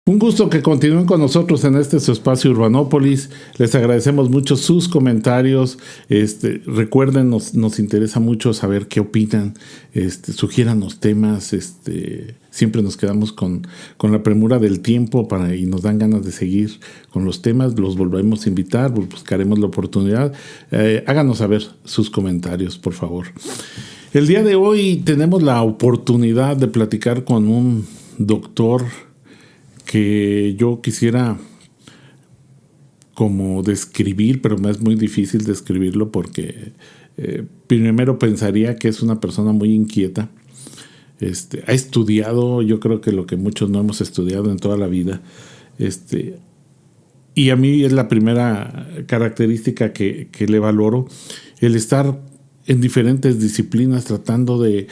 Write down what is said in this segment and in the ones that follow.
Un gusto que continúen con nosotros en su espacio Urbanópolis. Les agradecemos mucho sus comentarios. Recuerden, nos interesa mucho saber qué opinan. Sugiéranos temas. Siempre nos quedamos con la premura del tiempo y nos dan ganas de seguir con los temas. Los volvemos a invitar, buscaremos la oportunidad. Háganos saber sus comentarios, por favor. El día de hoy tenemos la oportunidad de platicar con un doctor que yo quisiera como describir, pero me es muy difícil describirlo porque primero pensaría que es una persona muy inquieta. Ha estudiado, yo creo que lo que muchos no hemos estudiado en toda la vida. Y a mí es la primera característica que le valoro, el estar en diferentes disciplinas tratando de,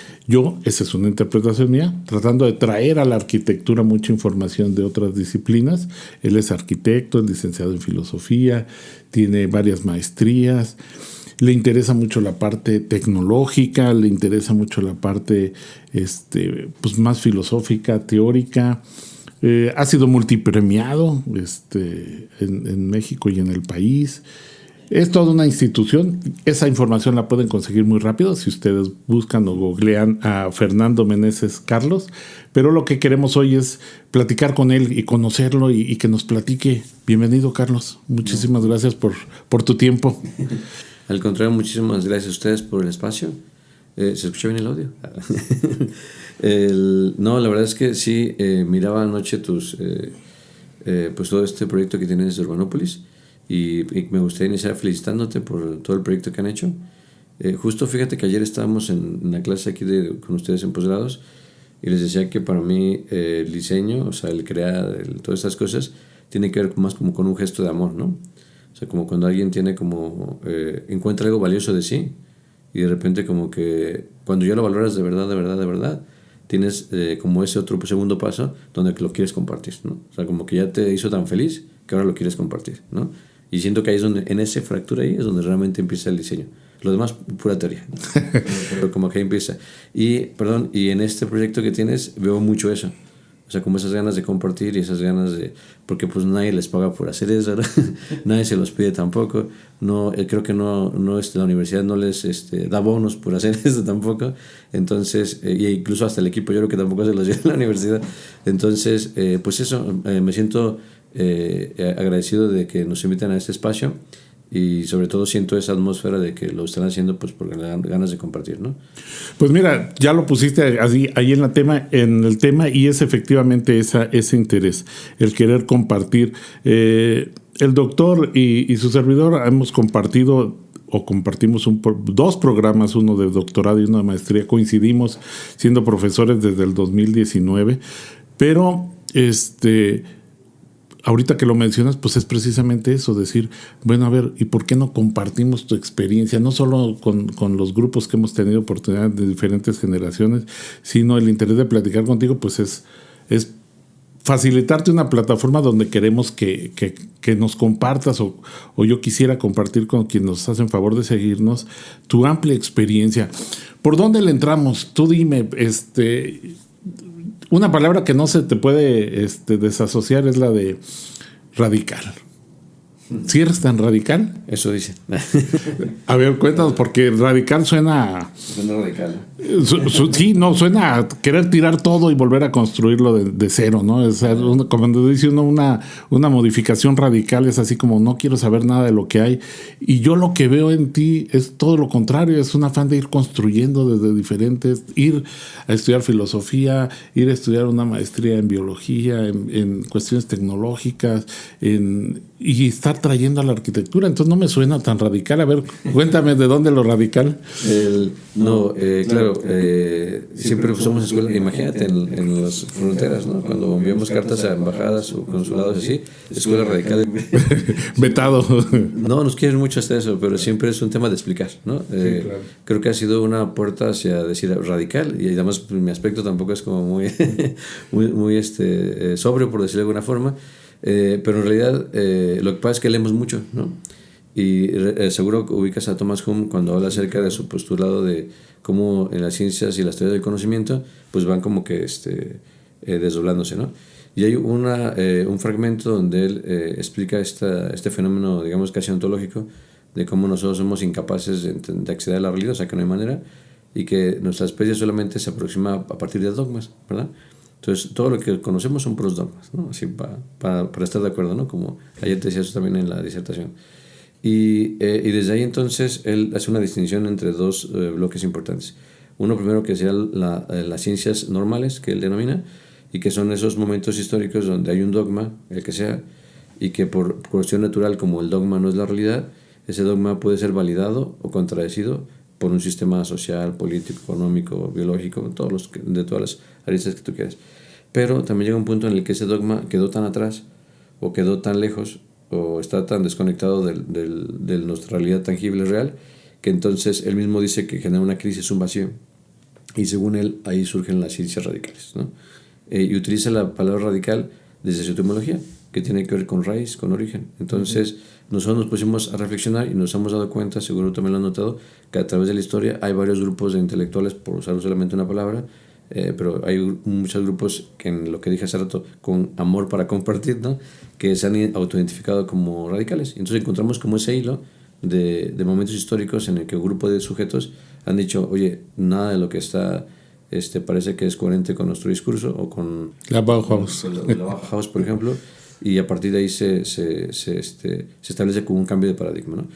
esa es una interpretación mía, tratando de traer a la arquitectura mucha información de otras disciplinas. Él es arquitecto, es licenciado en filosofía, tiene varias maestrías, le interesa mucho la parte tecnológica, le interesa mucho la parte más filosófica, teórica. Ha sido multipremiado en México y en el país. Es toda una institución. Esa información la pueden conseguir muy rápido si ustedes buscan o googlean a Fernando Meneses Carlos. Pero lo que queremos hoy es platicar con él y conocerlo y que nos platique. Bienvenido, Carlos. Muchísimas gracias por tu tiempo. Al contrario, muchísimas gracias a ustedes por el espacio. ¿Se escucha bien el audio? No, la verdad es que sí, miraba anoche tus todo este proyecto que tienes de Urbanópolis. Y me gustaría iniciar felicitándote por todo el proyecto que han hecho. Justo fíjate que ayer estábamos en una clase aquí con ustedes en posgrados y les decía que para mí el diseño, o sea, el crear, todas estas cosas, tiene que ver más como con un gesto de amor, ¿no? O sea, como cuando alguien tiene encuentra algo valioso de sí y de repente como que cuando ya lo valoras de verdad, tienes como ese otro segundo paso donde lo quieres compartir, ¿no? O sea, como que ya te hizo tan feliz que ahora lo quieres compartir, ¿no? Y siento que ahí es donde, en esa fractura ahí es donde realmente empieza el diseño. Lo demás, pura teoría, ¿no? Pero como que ahí empieza. Y en este proyecto que tienes veo mucho eso. O sea, como esas ganas de compartir y esas ganas de... Porque pues nadie les paga por hacer eso, ¿no? Nadie se los pide tampoco. No, creo que no la universidad no les da bonos por hacer eso tampoco. Entonces, y incluso hasta el equipo yo creo que tampoco se los lleva a la universidad. Entonces, pues eso, me siento agradecido de que nos invitan a este espacio y sobre todo siento esa atmósfera de que lo están haciendo pues por ganas de compartir, ¿no? Pues mira, ya lo pusiste ahí en el tema y es efectivamente ese interés, el querer compartir. El doctor y su servidor hemos compartido o compartimos dos programas, uno de doctorado y uno de maestría, coincidimos siendo profesores desde el 2019, pero ahorita que lo mencionas, pues es precisamente eso, decir, bueno, a ver, ¿y por qué no compartimos tu experiencia? No solo con los grupos que hemos tenido oportunidad de diferentes generaciones, sino el interés de platicar contigo, pues es facilitarte una plataforma donde queremos que nos compartas o yo quisiera compartir con quienes nos hacen favor de seguirnos tu amplia experiencia. ¿Por dónde le entramos? Tú dime, una palabra que no se te puede desasociar es la de radical. ¿Sí eres tan radical? Eso dice. A ver, cuéntanos, porque radical suena... Suena radical. Sí, no, suena a querer tirar todo y volver a construirlo de cero, ¿no? O sea, como dice uno, una modificación radical es así como no quiero saber nada de lo que hay. Y yo lo que veo en ti es todo lo contrario, es un afán de ir construyendo desde diferentes, ir a estudiar filosofía, ir a estudiar una maestría en biología, en cuestiones tecnológicas, y estar trayendo a la arquitectura. Entonces no me suena tan radical. A ver, cuéntame de dónde lo radical. Claro, siempre somos escuela, imagínate en las fronteras, ¿no? Cuando enviamos cartas a embajadas o consulados así, escuela radical. Vetado. No, nos quieren mucho hasta eso, pero siempre es un tema de explicar, ¿no? Sí, claro. Creo que ha sido una puerta hacia decir radical, y además pues, mi aspecto tampoco es como muy, muy sobrio, por decirlo de alguna forma. Pero en realidad lo que pasa es que leemos mucho, ¿no? Y seguro que ubicas a Thomas Hume cuando habla acerca de su postulado de cómo en las ciencias y las teorías del conocimiento pues van como que desdoblándose, ¿no? Y hay un fragmento donde él explica este fenómeno, digamos, casi ontológico, de cómo nosotros somos incapaces de acceder a la realidad, o sea, que no hay manera, y que nuestra especie solamente se aproxima a partir de dogmas, ¿verdad? Entonces, todo lo que conocemos son puros dogmas, ¿no? Así para estar de acuerdo, ¿no? Como ayer te decía eso también en la disertación. Y desde ahí entonces él hace una distinción entre dos bloques importantes. Uno primero que sería las ciencias normales, que él denomina, y que son esos momentos históricos donde hay un dogma, el que sea, y que por cuestión natural, como el dogma no es la realidad, ese dogma puede ser validado o contradecido por un sistema social, político, económico, biológico, de todas las aristas que tú quieras. Pero también llega un punto en el que ese dogma quedó tan atrás o quedó tan lejos o está tan desconectado de nuestra realidad tangible real, que entonces él mismo dice que genera una crisis, un vacío. Y según él, ahí surgen las ciencias radicales, ¿no? Y utiliza la palabra radical desde su etimología, que tiene que ver con raíz, con origen. Entonces, nosotros nos pusimos a reflexionar y nos hemos dado cuenta, seguro también lo han notado, que a través de la historia hay varios grupos de intelectuales, por usar solamente una palabra, pero hay muchos grupos que, en lo que dije hace rato, con amor para compartir, ¿no? Que se han autoidentificado como radicales. Entonces encontramos como ese hilo de momentos históricos en el que un grupo de sujetos han dicho, oye, nada de lo que está parece que es coherente con nuestro discurso o con la Bauhaus, la Bauhaus, por ejemplo, y a partir de ahí se establece como un cambio de paradigma, ¿no?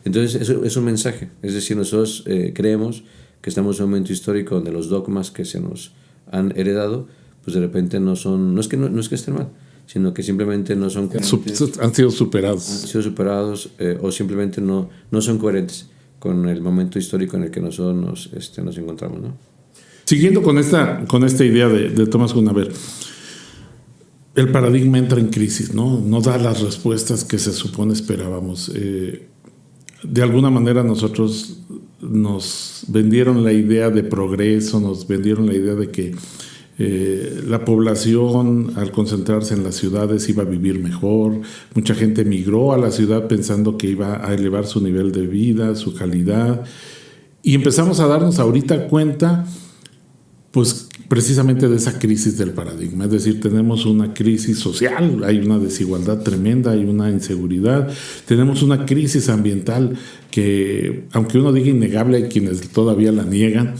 Entonces eso es un mensaje, es decir, nosotros creemos que estamos en un momento histórico donde los dogmas que se nos han heredado, pues de repente no es que estén mal, sino que simplemente no son coherentes, han sido superados, o simplemente no son coherentes con el momento histórico en el que nosotros nos encontramos, ¿no? Siguiendo con esta idea de Thomas Kuhn, a ver, el paradigma entra en crisis, ¿no? No da las respuestas que se supone esperábamos. De alguna manera nosotros nos vendieron la idea de progreso, nos vendieron la idea de que la población, al concentrarse en las ciudades, iba a vivir mejor. Mucha gente migró a la ciudad pensando que iba a elevar su nivel de vida, su calidad. Y empezamos a darnos ahorita cuenta, pues precisamente de esa crisis del paradigma. Es decir, tenemos una crisis social, hay una desigualdad tremenda, hay una inseguridad, tenemos una crisis ambiental que, aunque uno diga innegable, hay quienes todavía la niegan.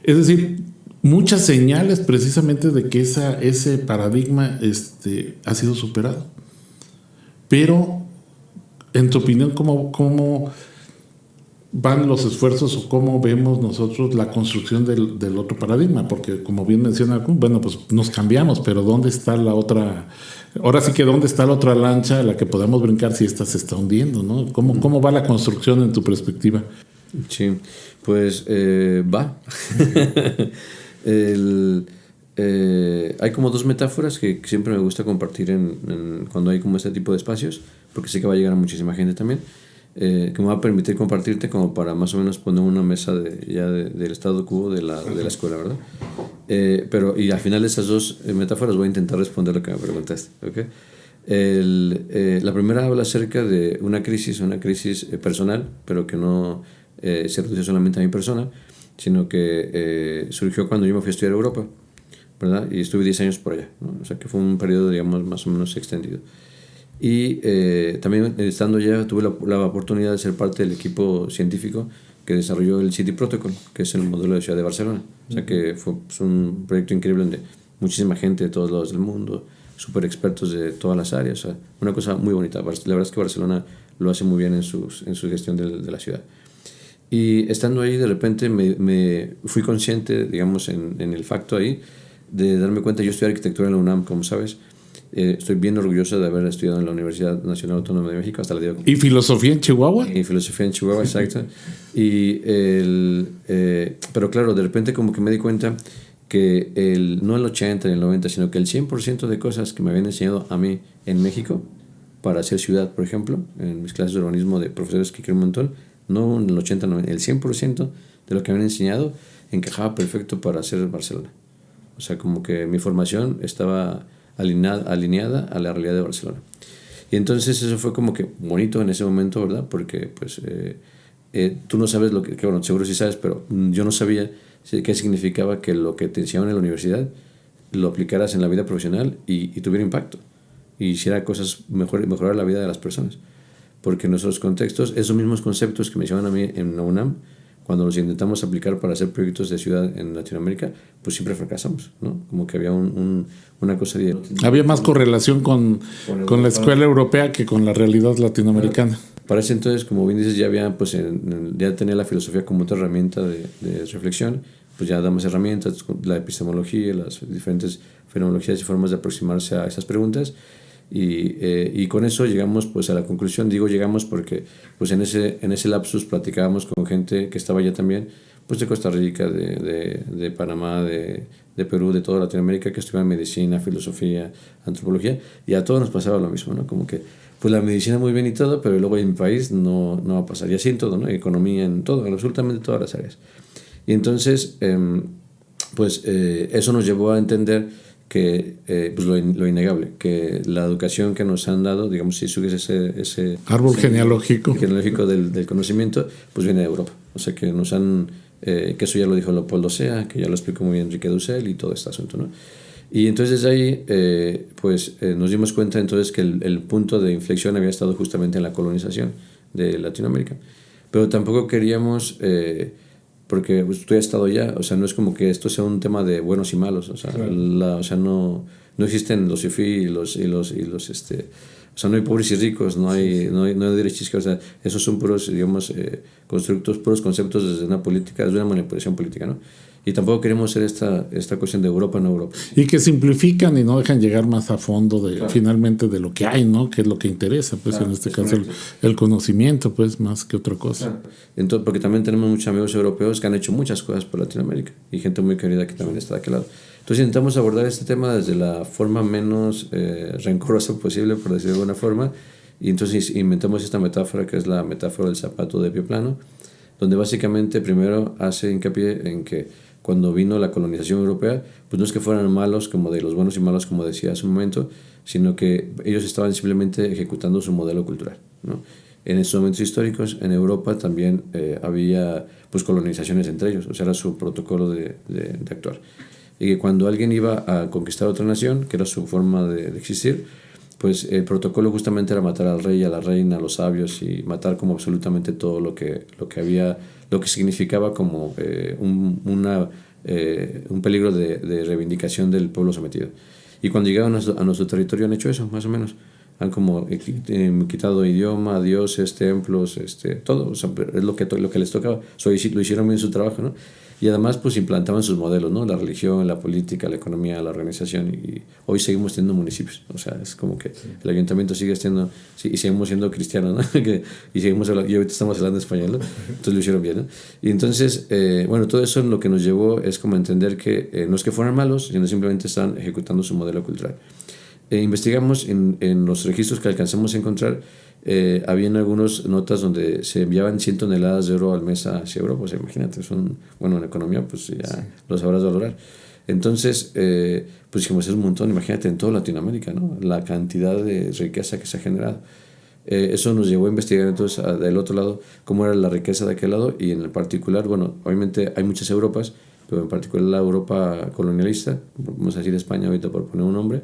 Es decir, muchas señales precisamente de que ese paradigma ha sido superado. Pero, en tu opinión, ¿cómo van los esfuerzos o cómo vemos nosotros la construcción del otro paradigma? Porque, como bien menciona, bueno, pues nos cambiamos, pero ¿dónde está la otra? Ahora sí que ¿dónde está la otra lancha a la que podamos brincar si esta se está hundiendo, ¿no? ¿Cómo va la construcción en tu perspectiva? Sí, pues va. Hay como dos metáforas que siempre me gusta compartir cuando hay como este tipo de espacios, porque sé que va a llegar a muchísima gente también, que me va a permitir compartirte como para más o menos poner una mesa del estado quo de la escuela, ¿verdad? Y al final de esas dos metáforas voy a intentar responder lo que me preguntaste, ¿ok? La primera habla acerca de una crisis personal, pero que no se reduce solamente a mi persona, sino que surgió cuando yo me fui a estudiar a Europa, ¿verdad? Y estuve 10 años por allá, ¿no? O sea que fue un periodo, digamos, más o menos extendido. Y también estando allá tuve la oportunidad de ser parte del equipo científico que desarrolló el City Protocol, que es el modelo de ciudad de Barcelona. O sea que fue un proyecto increíble donde muchísima gente de todos lados del mundo, súper expertos de todas las áreas, o sea, una cosa muy bonita. La verdad es que Barcelona lo hace muy bien en su gestión de la ciudad. Y estando ahí, de repente me fui consciente, digamos, en el facto ahí, de darme cuenta. Yo estudié arquitectura en la UNAM, como sabes. Estoy bien orgulloso de haber estudiado en la Universidad Nacional Autónoma de México, hasta la día. ¿Y filosofía en Chihuahua? Y filosofía en Chihuahua, exacto. Pero claro, de repente como que me di cuenta que no el 80 ni el 90, sino que el 100% de cosas que me habían enseñado a mí en México para hacer ciudad, por ejemplo, en mis clases de urbanismo de profesores que quiero un montón, no el 80, 90, el 100% de lo que me habían enseñado encajaba perfecto para hacer Barcelona. O sea, como que mi formación estaba alineada a la realidad de Barcelona. Y entonces eso fue como que bonito en ese momento, ¿verdad? Porque pues tú no sabes lo que, bueno, seguro sí sabes, pero yo no sabía qué significaba que lo que te enseñaban en la universidad lo aplicaras en la vida profesional y tuviera impacto y hiciera cosas mejorar la vida de las personas. Porque en nuestros contextos, esos mismos conceptos que me mencionan a mí en la UNAM, cuando los intentamos aplicar para hacer proyectos de ciudad en Latinoamérica, pues siempre fracasamos, ¿no? Como que había una cosa de... Había más correlación con la escuela europea que con la realidad latinoamericana. Para ese entonces, como bien dices, ya había, pues, ya tenía la filosofía como otra herramienta de reflexión, pues ya damos herramientas, la epistemología, las diferentes fenomenologías y formas de aproximarse a esas preguntas. Y con eso llegamos pues a la conclusión. Digo llegamos porque pues en ese lapsus platicábamos con gente que estaba allá también, pues de Costa Rica, de Panamá, de Perú, de toda Latinoamérica, que estudiaban medicina, filosofía, antropología, y a todos nos pasaba lo mismo, ¿no? Como que pues la medicina muy bien y todo, pero luego en mi país no va a pasar. Y así en todo, ¿no? Economía, en todo, en absolutamente todas las áreas. Y entonces eso nos llevó a entender que pues lo innegable, que la educación que nos han dado, digamos, si sigues ese árbol genealógico del conocimiento, pues viene de Europa. O sea, que nos han, que eso ya lo dijo Leopoldo Sea, que ya lo explicó muy bien Enrique Dussel y todo este asunto, ¿no? Y entonces desde ahí, nos dimos cuenta entonces que el punto de inflexión había estado justamente en la colonización de Latinoamérica. Pero tampoco queríamos... porque pues, tú has estado allá, o sea, no es como que esto sea un tema de buenos y malos, o sea, claro. O sea no existen los FIFI o sea, no hay pobres y ricos, no hay derechos izquierda, o sea, esos son puros, digamos, constructos, puros conceptos desde una política, desde una manipulación política, ¿no? Y tampoco queremos hacer esta cuestión de Europa, no Europa. Y que simplifican y no dejan llegar más a fondo de finalmente de lo que hay, ¿no? Que es lo que interesa, pues en este caso el conocimiento, pues más que otra cosa. Entonces, porque también tenemos muchos amigos europeos que han hecho muchas cosas por Latinoamérica y gente muy querida que también está de aquel lado. Entonces intentamos abordar este tema desde la forma menos rencorosa posible, por decirlo de alguna forma, y entonces inventamos esta metáfora que es la metáfora del zapato de pie plano, donde básicamente primero hace hincapié en que cuando vino la colonización europea, pues no es que fueran malos como de los buenos y malos, como decía hace un momento, sino que ellos estaban simplemente ejecutando su modelo cultural, ¿no? En esos momentos históricos, en Europa también había pues colonizaciones entre ellos, o sea, era su protocolo de actuar. Y que cuando alguien iba a conquistar otra nación, que era su forma de existir, pues el protocolo justamente era matar al rey, a la reina, a los sabios y matar como absolutamente todo lo que había, lo que significaba como un peligro de reivindicación del pueblo sometido. Y cuando llegaban a nuestro territorio han hecho eso, más o menos. Han como quitado idioma, dioses, templos, todo. O sea, es lo que les tocaba. Lo hicieron bien su trabajo, ¿no? Y además pues implantaban sus modelos, ¿no? La religión, la política, la economía, la organización, y hoy seguimos teniendo municipios, o sea, es como que el ayuntamiento sigue siendo, y seguimos siendo cristianos, ¿no? Y seguimos hablando, y ahorita estamos hablando español, ¿no? Entonces lo hicieron bien, ¿no? Y entonces, bueno, todo eso lo que nos llevó es como entender que no es que fueran malos, sino simplemente están ejecutando su modelo cultural. Investigamos en los registros que alcanzamos a encontrar. Habían algunas notas donde se enviaban 100 toneladas de oro al mes hacia Europa. O sea, imagínate, bueno, en economía pues ya lo sabrás valorar. Entonces, pues dijimos, es un montón, imagínate en toda Latinoamérica, ¿no? La cantidad de riqueza que se ha generado. Eso nos llevó a investigar entonces del otro lado cómo era la riqueza de aquel lado, y en el particular, bueno, obviamente hay muchas Europas, pero en particular la Europa colonialista, vamos a decir España ahorita por poner un nombre,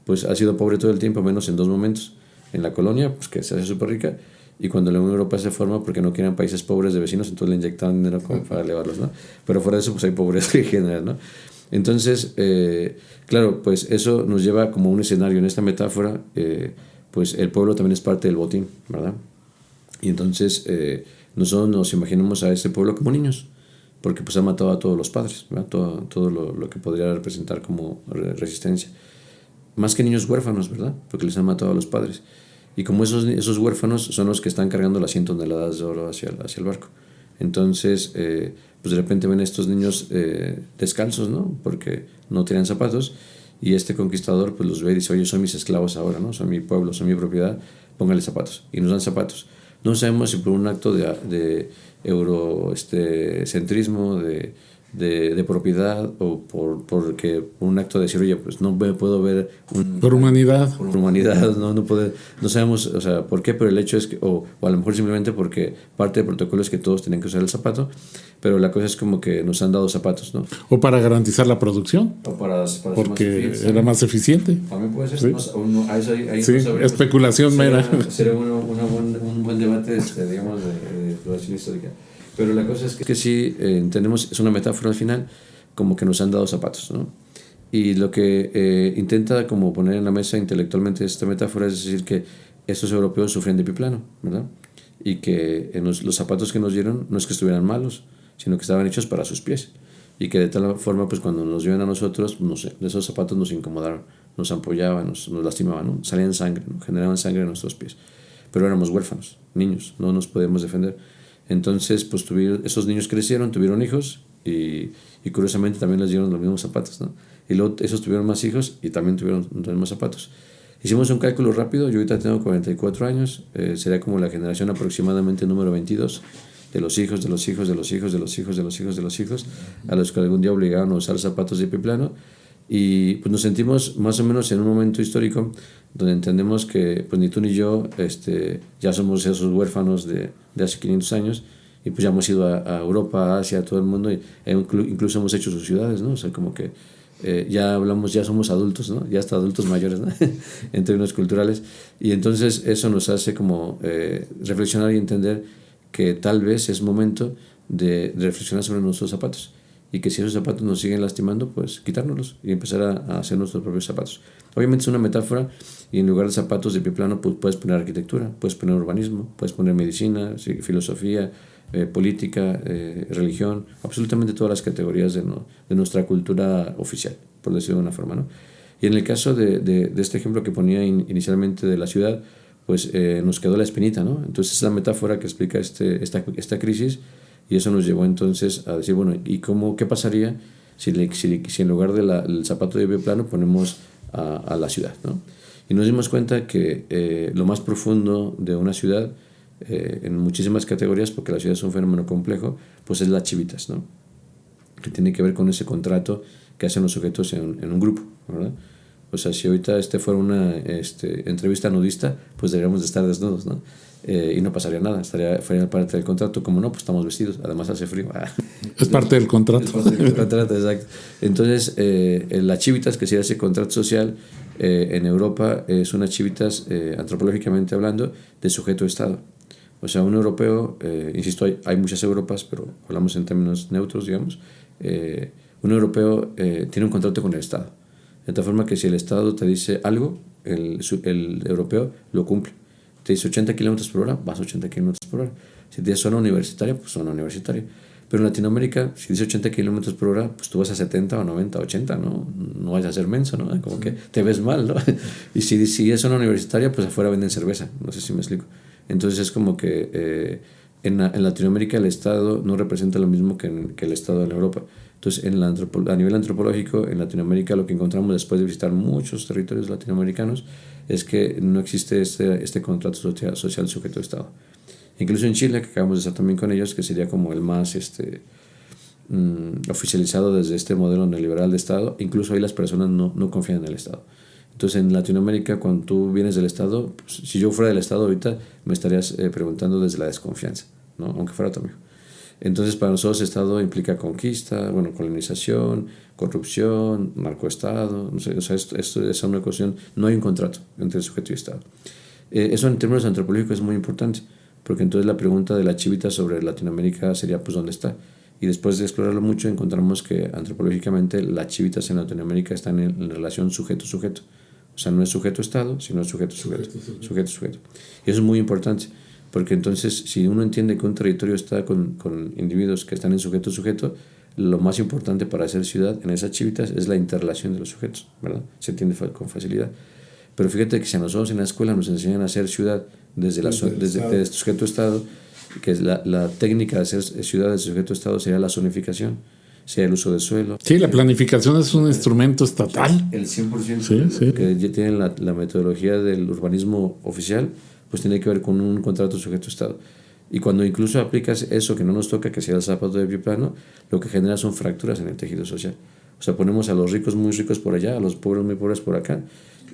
pues ha sido pobre todo el tiempo, menos en dos momentos. En la colonia, pues que se hace súper rica, y cuando la Unión Europea se forma porque no querían países pobres de vecinos, entonces le inyectaban dinero como para elevarlos, ¿no? Pero fuera de eso, pues hay pobreza en general, ¿no? Entonces, claro, pues eso nos lleva como un escenario en esta metáfora, pues el pueblo también es parte del botín, ¿verdad? Y entonces nosotros nos imaginamos a este pueblo como niños, porque pues ha matado a todos los padres, ¿verdad? Todo lo que podría representar como resistencia. Más que niños huérfanos, ¿verdad? Porque les han matado a los padres. Y como esos huérfanos son los que están cargando las 100 toneladas de oro hacia el barco. Entonces, pues de repente ven a estos niños descalzos, ¿no? Porque no tienen zapatos. Y este conquistador pues los ve y dice, oye, son mis esclavos ahora, ¿no? Son mi pueblo, son mi propiedad, póngale zapatos. Y nos dan zapatos. No sabemos si por un acto de eurocentrismo, de propiedad o porque un acto de decir, oye, pues no puedo ver por humanidad. Por humanidad, no sabemos, o sea, por qué, pero el hecho es que, o a lo mejor simplemente porque parte del protocolo es que todos tienen que usar el zapato, pero la cosa es como que nos han dado zapatos, ¿no? O para garantizar la producción. O para porque era más eficiente. También puede ser. Sí, Ahí sí, especulación mera. Sería un buen debate, digamos, de exploración histórica. Pero la cosa es que sí, entendemos, es una metáfora al final, como que nos han dado zapatos, ¿no? Y lo que intenta como poner en la mesa intelectualmente esta metáfora es decir que estos europeos sufren de biplano, ¿verdad? Y que los zapatos que nos dieron no es que estuvieran malos, sino que estaban hechos para sus pies. Y que de tal forma, pues cuando nos dieron a nosotros, no sé, esos zapatos nos incomodaron, nos ampollaban, nos lastimaban, ¿no? Salían sangre, ¿no? Generaban sangre en nuestros pies. Pero éramos huérfanos, niños, no nos podíamos defender. Entonces, pues esos niños crecieron, tuvieron hijos y curiosamente también les dieron los mismos zapatos, ¿no? Y luego esos tuvieron más hijos y también tuvieron los mismos zapatos. Hicimos un cálculo rápido, yo ahorita tengo 44 años, sería como la generación aproximadamente número 22 de los hijos, de los hijos, de los hijos, de los hijos, de los hijos, de los hijos, a los que algún día obligaron a usar zapatos de pie plano. Y pues nos sentimos más o menos en un momento histórico donde entendemos que pues ni tú ni yo ya somos esos huérfanos de hace 500 años y pues ya hemos ido a Europa, a Asia, a todo el mundo y incluso hemos hecho sus ciudades, ¿no? O sea, como que ya somos adultos, ¿no? Ya hasta adultos mayores, ¿no? En términos culturales. Y entonces eso nos hace como reflexionar y entender que tal vez es momento de reflexionar sobre nuestros zapatos y que si esos zapatos nos siguen lastimando, pues quitárnoslos y empezar a hacer nuestros propios zapatos. Obviamente es una metáfora y en lugar de zapatos de pie plano pues puedes poner arquitectura, puedes poner urbanismo, puedes poner medicina, filosofía, política, religión, absolutamente todas las categorías de nuestra cultura oficial, por decirlo de una forma, ¿no? Y en el caso de este ejemplo que ponía inicialmente de la ciudad, pues nos quedó la espinita, ¿no? Entonces es la metáfora que explica esta crisis y eso nos llevó entonces a decir, bueno, ¿y qué pasaría si en lugar del zapato de pie plano ponemos a la ciudad, ¿no? Y nos dimos cuenta que lo más profundo de una ciudad, en muchísimas categorías, porque la ciudad es un fenómeno complejo, pues es las chivitas, ¿no? Que tiene que ver con ese contrato que hacen los sujetos en un grupo, ¿verdad? O sea, si ahorita fuera una entrevista nudista, pues deberíamos de estar desnudos, ¿no? Y no pasaría nada, fuera parte del contrato. Como no, pues estamos vestidos, además hace frío. Es parte del contrato. Es parte del contrato, exacto. Entonces, las chivitas, que sería ese contrato social, en Europa es unas chivitas, antropológicamente hablando, de sujeto-estado. O sea, un europeo, insisto, hay muchas Europas, pero hablamos en términos neutros, digamos, un europeo tiene un contrato con el Estado. De tal forma que si el Estado te dice algo, el europeo lo cumple. Te dice 80 kilómetros por hora, vas a 80 kilómetros por hora. Si te dice zona universitaria, pues zona universitaria. Pero en Latinoamérica, si dice 80 kilómetros por hora, pues tú vas a 70 o 90, 80, ¿no? No vayas a ser menso, ¿no? Como que te ves mal, ¿no? Y si es zona universitaria, pues afuera venden cerveza. No sé si me explico. Entonces es como que en Latinoamérica el Estado no representa lo mismo que el Estado en Europa. Entonces, a nivel antropológico, en Latinoamérica lo que encontramos después de visitar muchos territorios latinoamericanos es que no existe este contrato social sujeto-Estado. Incluso en Chile, que acabamos de estar también con ellos, que sería como el más oficializado desde este modelo neoliberal de Estado, incluso ahí las personas no confían en el Estado. Entonces, en Latinoamérica, cuando tú vienes del Estado, pues, si yo fuera del Estado ahorita, me estarías preguntando desde la desconfianza, ¿no? Aunque fuera tu amigo. Entonces, para nosotros, Estado implica conquista, colonización, corrupción, narcoestado, no sé, o sea, esto es una cuestión, no hay un contrato entre el sujeto y Estado. Eso en términos antropológicos es muy importante, porque entonces la pregunta de la chivita sobre Latinoamérica sería, pues, ¿dónde está? Y después de explorarlo mucho, encontramos que antropológicamente las chivitas en Latinoamérica están en relación sujeto-sujeto. O sea, no es sujeto-Estado, sino sujeto-sujeto. Sujeto-sujeto. Y eso es muy importante, porque entonces si uno entiende que un territorio está con individuos que están en sujeto-sujeto, lo más importante para hacer ciudad en esas chivitas es la interrelación de los sujetos, ¿verdad? Se entiende con facilidad. Pero fíjate que si a nosotros en la escuela nos enseñan a hacer ciudad desde sujeto-Estado, que es la técnica de hacer ciudad desde sujeto-Estado sería la zonificación, sea el uso de suelo. Sí, la planificación es un instrumento estatal. El 100%, sí. Que ya tienen la metodología del urbanismo oficial, pues tiene que ver con un contrato sujeto-Estado. Y cuando incluso aplicas eso que no nos toca, que sea el zapato de biplano, lo que genera son fracturas en el tejido social. O sea, ponemos a los ricos muy ricos por allá, a los pobres muy pobres por acá,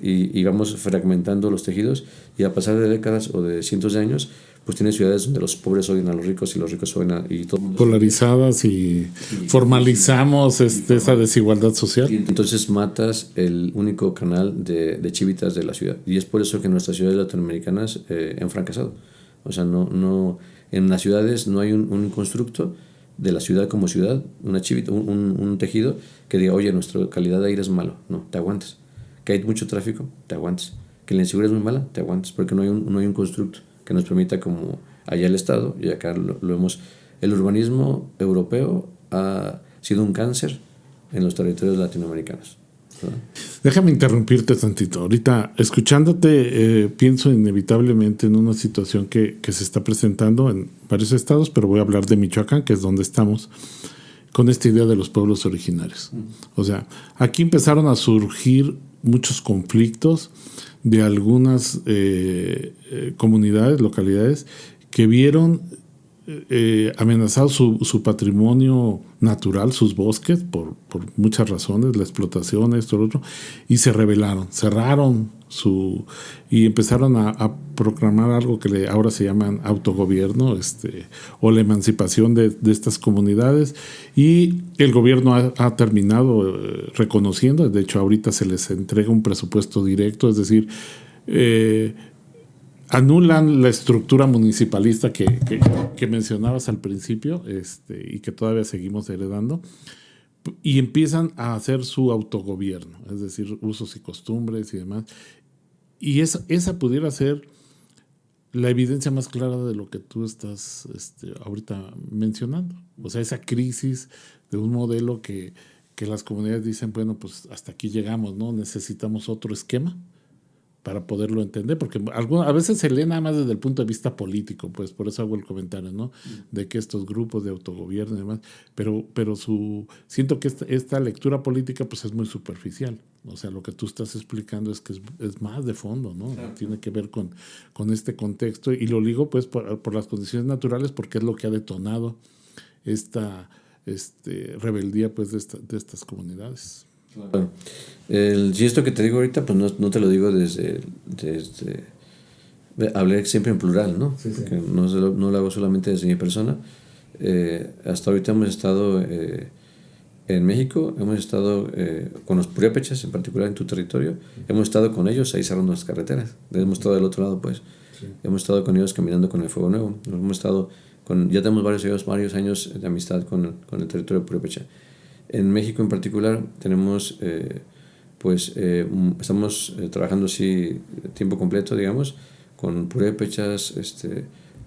y vamos fragmentando los tejidos, y a pasar de décadas o de cientos de años, pues tienes ciudades donde los pobres odian a los ricos y los ricos odian a... Y todo polarizadas y formalizamos esa desigualdad social. Y entonces matas el único canal de chivitas de la ciudad. Y es por eso que nuestras ciudades latinoamericanas han fracasado. O sea, en las ciudades no hay un constructo de la ciudad como ciudad, una chivita, un tejido que diga, oye, nuestra calidad de aire es malo. No, te aguantas. Que hay mucho tráfico, te aguantas. Que la inseguridad es muy mala, te aguantas. Porque no hay un constructo que nos permita, como allá el Estado, y acá lo hemos... El urbanismo europeo ha sido un cáncer en los territorios latinoamericanos. ¿Verdad? Déjame interrumpirte tantito. Ahorita, escuchándote, pienso inevitablemente en una situación que se está presentando en varios estados, pero voy a hablar de Michoacán, que es donde estamos, con esta idea de los pueblos originarios. O sea, aquí empezaron a surgir muchos conflictos de algunas comunidades, localidades, que vieron amenazado su patrimonio natural, sus bosques, por muchas razones, la explotación, esto, lo otro, y se rebelaron, cerraron y empezaron a proclamar algo que ahora se llaman autogobierno, o la emancipación de estas comunidades, y el gobierno ha terminado reconociendo, de hecho ahorita se les entrega un presupuesto directo, es decir, anulan la estructura municipalista que mencionabas al principio, y que todavía seguimos heredando, y empiezan a hacer su autogobierno, es decir, usos y costumbres y demás. Y esa pudiera ser la evidencia más clara de lo que tú estás ahorita mencionando. O sea, esa crisis de un modelo que las comunidades dicen, bueno, pues hasta aquí llegamos, ¿no? Necesitamos otro esquema para poderlo entender, porque a veces se lee nada más desde el punto de vista político, pues por eso hago el comentario, ¿no? De que estos grupos de autogobierno y demás, pero siento que esta lectura política pues es muy superficial. O sea, lo que tú estás explicando es que es más de fondo, ¿no? Claro. Tiene que ver con este contexto, y lo ligo pues por las condiciones naturales, porque es lo que ha detonado esta rebeldía pues de estas comunidades. Claro. Si esto que te digo ahorita, pues no te lo digo desde hablé siempre en plural, ¿no? Sí, sí. Porque no lo hago solamente desde mi persona. Hasta ahorita hemos estado en México, hemos estado con los purépechas, en particular en tu territorio, hemos estado con ellos ahí cerrando las carreteras, hemos estado del otro lado, pues. Sí. Hemos estado con ellos caminando con el Fuego Nuevo, hemos estado ya tenemos varios años de amistad con el territorio purépecha. En México en particular tenemos, estamos trabajando así tiempo completo, digamos, con purépechas,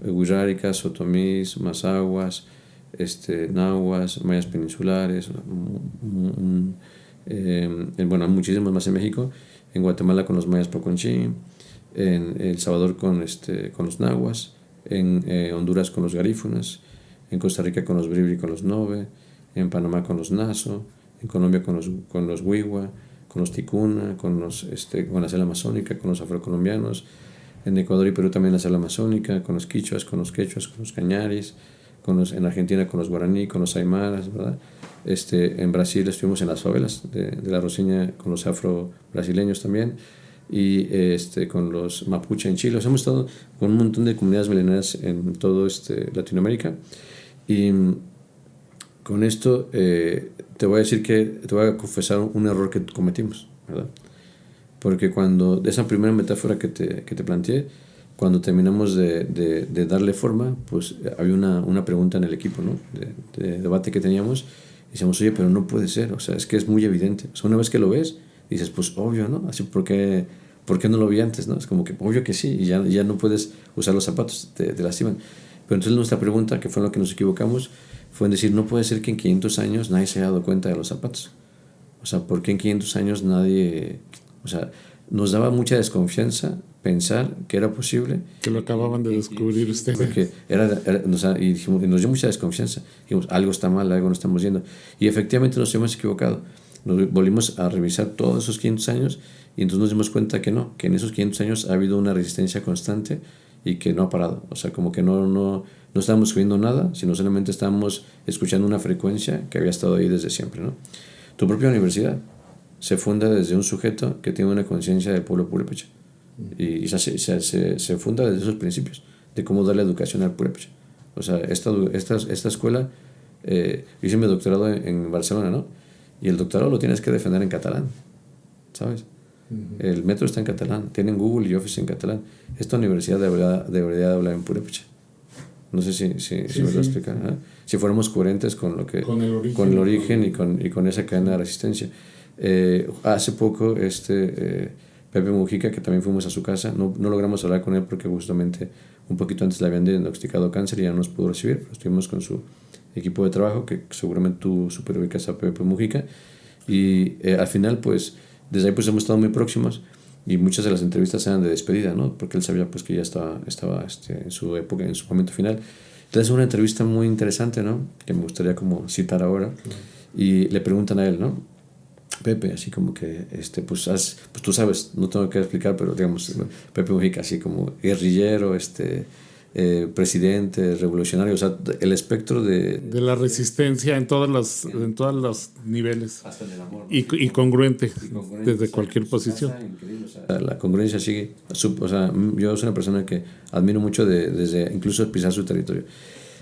huirráricas, otomís, mazahuas, nahuas, mayas peninsulares, bueno, muchísimos más en México, en Guatemala con los mayas poconchí, en El Salvador con los nahuas, en Honduras con los garífunas, en Costa Rica con los bribri, con los nove, en Panamá con los naso, en Colombia con los wiwa, con los ticuna, con la selva amazónica, con los afrocolombianos, en Ecuador y Perú también la selva amazónica, con los quichuas, con los quechuas, con los cañaris, en Argentina con los guaraní, con los aymaras, ¿verdad? En Brasil estuvimos en las favelas de la Rocinha con los afro-brasileños también, y con los mapuche en Chile. O sea, hemos estado con un montón de comunidades milenarias en todo Latinoamérica, y con esto te voy a confesar un error que cometimos, ¿verdad? Porque cuando esa primera metáfora que te planteé, cuando terminamos de darle forma, pues había una pregunta en el equipo, ¿no? de debate que teníamos, y decíamos, oye, pero no puede ser, o sea, es que es muy evidente. O sea, una vez que lo ves, dices, pues obvio, ¿no? Así, ¿por qué no lo vi antes, no? Es como que obvio que sí, y ya no puedes usar los zapatos, te lastiman. Pero entonces nuestra pregunta, que fue en lo que nos equivocamos, fue en decir, no puede ser que en 500 años nadie se haya dado cuenta de los zapatos. O sea, ¿por qué en 500 años nadie...? O sea, nos daba mucha desconfianza pensar que era posible. Que lo acababan de descubrir ustedes. Porque o sea, y nos dio mucha desconfianza. Dijimos, algo está mal, algo no estamos viendo. Y efectivamente nos hemos equivocado. Nos volvimos a revisar todos esos 500 años, y entonces nos dimos cuenta que no, que en esos 500 años ha habido una resistencia constante, y que no ha parado. O sea, como que no estábamos escribiendo nada, sino solamente estábamos escuchando una frecuencia que había estado ahí desde siempre, ¿no? Tu propia universidad se funda desde un sujeto que tiene una conciencia del pueblo purépecha. Y se funda desde esos principios, de cómo dar la educación al purépecha. O sea, esta escuela, hice mi doctorado en Barcelona, ¿no? Y el doctorado lo tienes que defender en catalán, ¿sabes? El metro está en catalán, tienen Google y Office en catalán. Esta universidad debería hablar en purépecha. No sé si me lo explican. ¿Eh? Si fuéramos coherentes con lo que con el origen y con esa cadena de resistencia. Hace poco Pepe Mujica, que también fuimos a su casa, no logramos hablar con él porque justamente un poquito antes le habían diagnosticado cáncer y ya no nos pudo recibir, pero estuvimos con su equipo de trabajo, que seguramente tú superubicas a Pepe Mujica, y al final pues desde ahí pues hemos estado muy próximos y muchas de las entrevistas eran de despedida, ¿no? Porque él sabía pues que ya estaba en su época, en su momento final. Entonces una entrevista muy interesante, ¿no? Que me gustaría como citar ahora. Y le preguntan a él, ¿no? Pepe, así como que, pues tú sabes, no tengo que explicar, pero digamos, Pepe Mujica, así como guerrillero, presidente, revolucionario, o sea, el espectro de la resistencia en todos los niveles. Hasta en el amor, ¿no? Y congruente desde cualquier posición. O sea, la congruencia sigue. O sea, yo soy una persona que admiro mucho desde incluso pisar su territorio.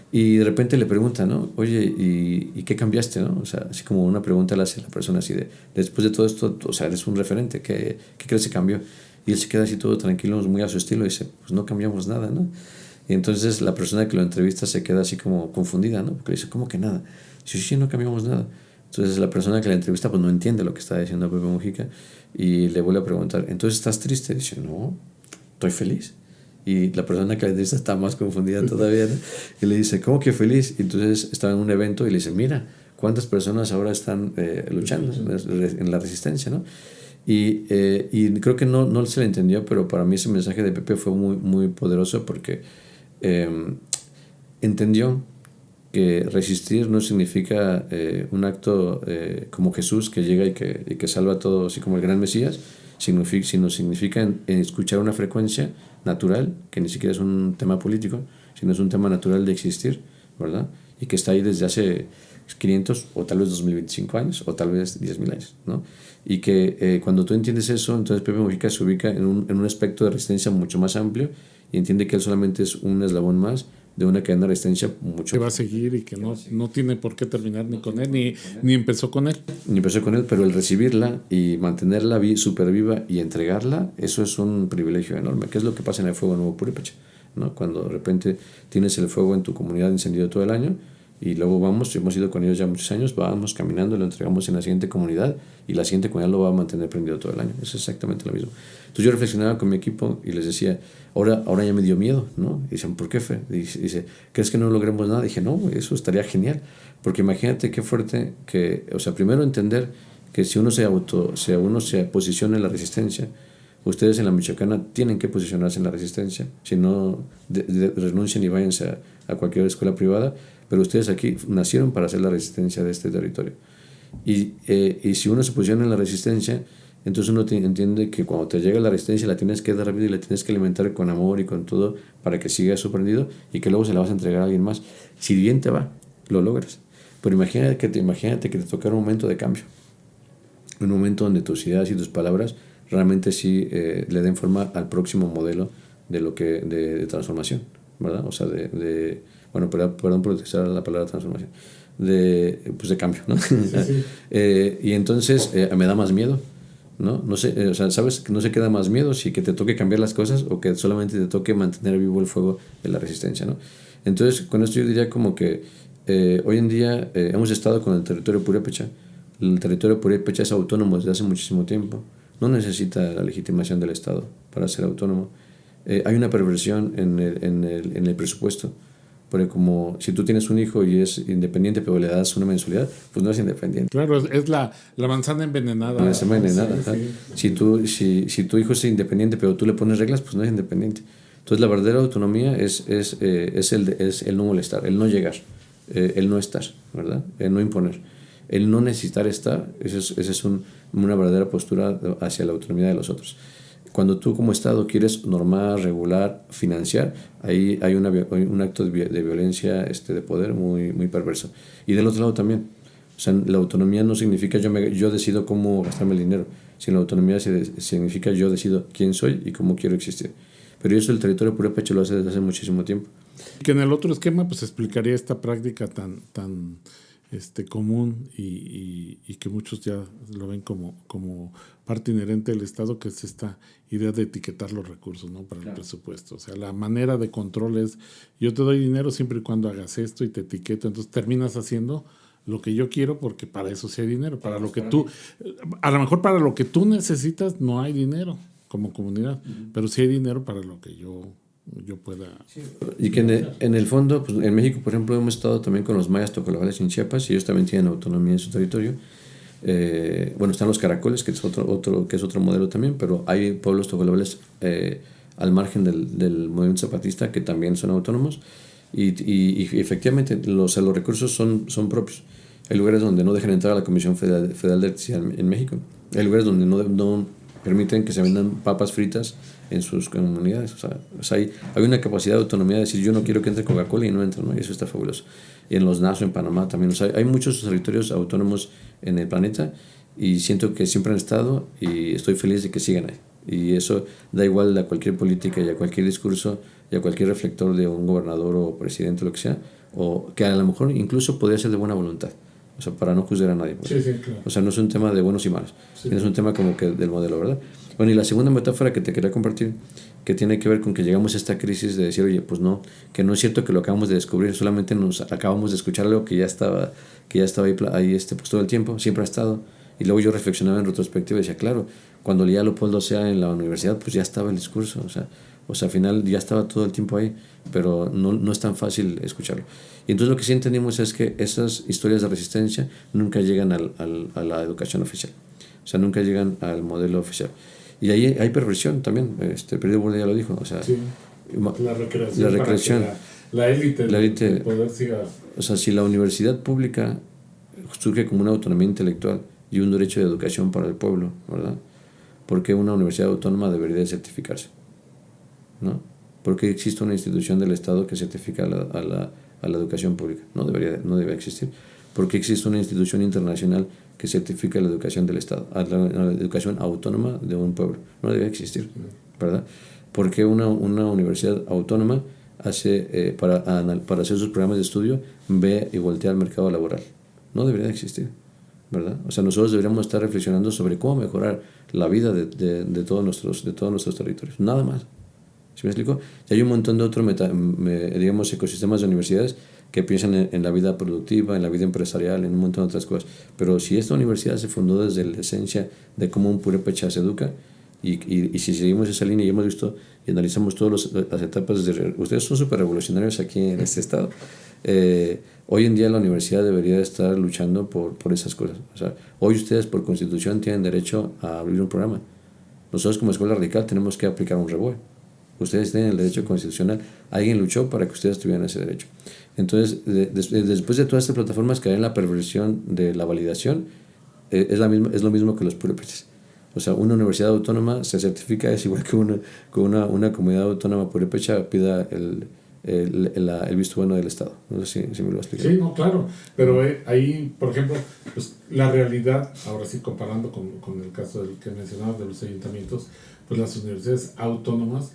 Y de repente le pregunta, ¿no? Oye, ¿y qué cambiaste, no? O sea, así como una pregunta le hace a la persona así de, después de todo esto, o sea, eres un referente, ¿qué crees que cambió? Y él se queda así todo tranquilo, muy a su estilo, y dice, pues no cambiamos nada, ¿no? Y entonces la persona que lo entrevista se queda así como confundida, ¿no? Porque le dice, ¿cómo que nada? Dice, sí, no cambiamos nada. Entonces la persona que la entrevista pues no entiende lo que está diciendo Pepe Mujica y le vuelve a preguntar, ¿entonces estás triste? Dice, no, estoy feliz. Y la persona que la entrevista está más confundida todavía, ¿no? Y le dice, ¿cómo que feliz? Y entonces estaba en un evento y le dice, mira, ¿cuántas personas ahora están luchando en la resistencia, ¿no? Y creo que no se le entendió, pero para mí ese mensaje de Pepe fue muy, muy poderoso porque entendió que resistir no significa un acto como Jesús que llega y que salva a todo, así como el gran Mesías, sino significa en escuchar una frecuencia natural, que ni siquiera es un tema político, sino es un tema natural de existir, ¿verdad? Y que está ahí desde hace 500 o tal vez 2025 años o tal vez 10.000 años, ¿no? Y que cuando tú entiendes eso, entonces Pepe Mujica se ubica en un aspecto de resistencia mucho más amplio y entiende que él solamente es un eslabón más de una cadena de resistencia mucho que va a seguir y que no tiene por qué terminar ni con él, ni empezó con él. Ni empezó con él, pero el recibirla y mantenerla súper viva y entregarla, eso es un privilegio enorme, que es lo que pasa en el Fuego Nuevo Purépecha, ¿no? Cuando de repente tienes el fuego en tu comunidad encendido todo el año y luego hemos ido con ellos ya muchos años, vamos caminando, lo entregamos en la siguiente comunidad y la siguiente comunidad lo va a mantener prendido todo el año. Es exactamente lo mismo. Entonces yo reflexionaba con mi equipo y les decía, ahora ya me dio miedo, ¿no? Y dicen, ¿por qué, Fe? Dice, ¿crees que no logremos nada? Dije, no, eso estaría genial, porque imagínate qué fuerte que, o sea, primero entender que si uno se posiciona en la resistencia, ustedes en la Michoacana tienen que posicionarse en la resistencia, si no renuncien y váyanse a cualquier escuela privada, pero ustedes aquí nacieron para hacer la resistencia de este territorio. Y si uno se posiciona en la resistencia, entonces uno entiende que cuando te llega la resistencia la tienes que dar rápido y la tienes que alimentar con amor y con todo para que siga sorprendido y que luego se la vas a entregar a alguien más. Si bien te va, lo logras. Pero imagínate que te tocara un momento de cambio, un momento donde tus ideas y tus palabras realmente sí le den forma al próximo modelo de transformación, ¿verdad? O sea, bueno, perdón por utilizar la palabra transformación, de cambio, ¿no? Sí, sí. Y entonces me da más miedo, ¿no? No sé, o sea, ¿sabes? Que no se queda más miedo si que te toque cambiar las cosas o que solamente te toque mantener vivo el fuego de la resistencia, ¿no? Entonces, con esto yo diría como que hoy en día hemos estado con el territorio purépecha. El territorio purépecha es autónomo desde hace muchísimo tiempo. No necesita la legitimación del Estado para ser autónomo. Hay una perversión en el presupuesto. Porque como si tú tienes un hijo y es independiente pero le das una mensualidad, pues no es independiente. Claro, es la manzana envenenada. La manzana envenenada. Sí, sí. Si tu hijo es independiente pero tú le pones reglas, pues no es independiente. Entonces la verdadera autonomía es el no molestar, el no llegar, el no estar, ¿verdad? El no imponer. El no necesitar estar, esa es una verdadera postura hacia la autonomía de los otros. cuando tú como Estado quieres normar, regular, financiar, ahí hay un acto de violencia de poder muy, muy perverso. Y del otro lado también. O sea, la autonomía no significa yo decido cómo gastarme el dinero, sino la autonomía significa yo decido quién soy y cómo quiero existir. Pero eso el territorio purépecha lo hace desde hace muchísimo tiempo. Que en el otro esquema pues explicaría esta práctica tan común y que muchos ya lo ven como parte inherente del Estado, que es esta idea de etiquetar los recursos, ¿no? Para el presupuesto. O sea, la manera de control es, yo te doy dinero siempre y cuando hagas esto y te etiqueto, entonces terminas haciendo lo que yo quiero porque para eso sí hay dinero. Para lo que tú, a lo mejor para lo que tú necesitas no hay dinero como comunidad, pero sí hay dinero para lo que yo pueda. Sí. Y que en el fondo, pues en México, por ejemplo, hemos estado también con los mayas tocolabales en Chiapas y ellos también tienen autonomía en su territorio. Bueno, están los caracoles, que es otro modelo también, pero hay pueblos tocolabales al margen del movimiento zapatista que también son autónomos y efectivamente los recursos son propios. Hay lugares donde no dejan entrar a la Comisión Federal de Electricidad en México. Hay lugares donde no permiten que se vendan papas fritas en sus comunidades. O sea hay una capacidad de autonomía de decir yo no quiero que entre Coca-Cola y no entra, ¿no? Y eso está fabuloso. Y en los NASO, en Panamá también. O sea, hay muchos territorios autónomos en el planeta y siento que siempre han estado y estoy feliz de que sigan ahí. Y eso da igual a cualquier política y a cualquier discurso y a cualquier reflector de un gobernador o presidente o lo que sea, o que a lo mejor incluso podría ser de buena voluntad. O sea, para no juzgar a nadie. Sí, claro. O sea, no es un tema de buenos y malos. Sí. Es un tema como que del modelo, ¿verdad? Bueno, y la segunda metáfora que te quería compartir, que tiene que ver con que llegamos a esta crisis de decir, oye, pues no, que no es cierto que lo acabamos de descubrir, solamente nos acabamos de escuchar algo que ya estaba ahí pues todo el tiempo, siempre ha estado. Y luego yo reflexionaba en retrospectiva y decía, claro, cuando leía a Leopoldo Sea en la universidad, pues ya estaba el discurso, o sea, al final ya estaba todo el tiempo ahí, pero no es tan fácil escucharlo. Y entonces lo que sí entendimos es que esas historias de resistencia nunca llegan a la educación oficial, o sea, nunca llegan al modelo oficial. Y ahí hay perversión también, Perdido Burda ya lo dijo, o sea, sí, la recreación. La élite del poder siga. O sea, si la universidad pública surge como una autonomía intelectual y un derecho de educación para el pueblo, ¿verdad? ¿Por qué una universidad autónoma debería de certificarse? ¿No? ¿Por qué existe una institución del Estado que certifica a la educación pública? No debe existir. ¿Por qué existe una institución internacional que certifica la educación del Estado, la educación autónoma de un pueblo? No debe existir, ¿verdad? ¿Por qué una universidad autónoma hace para hacer sus programas de estudio ve y voltea al mercado laboral? No debería existir, ¿verdad? O sea, nosotros deberíamos estar reflexionando sobre cómo mejorar la vida de todos nuestros territorios, nada más. ¿Sí me explico? Y hay un montón de otros digamos, ecosistemas de universidades que piensan en la vida productiva, en la vida empresarial, en un montón de otras cosas. Pero si esta universidad se fundó desde la esencia de cómo un purépecha se educa, y si seguimos esa línea y hemos visto y analizamos todas las etapas, ustedes son súper revolucionarios aquí en este estado. Hoy en día la universidad debería estar luchando por esas cosas. O sea, hoy ustedes por constitución tienen derecho a abrir un programa. Nosotros como Escuela Radical tenemos que aplicar un REBOE. Ustedes tienen el derecho constitucional. Alguien luchó para que ustedes tuvieran ese derecho. Entonces, después de todas estas plataformas que hay en la perversión de la validación, es lo mismo que los purépechas. O sea, una universidad autónoma se certifica, es igual que una comunidad autónoma purépecha pida el visto bueno del Estado. No sé si me lo explico. Sí, no, claro. Pero ahí, por ejemplo, pues, la realidad, ahora sí comparando con el caso del que mencionabas de los ayuntamientos, pues las universidades autónomas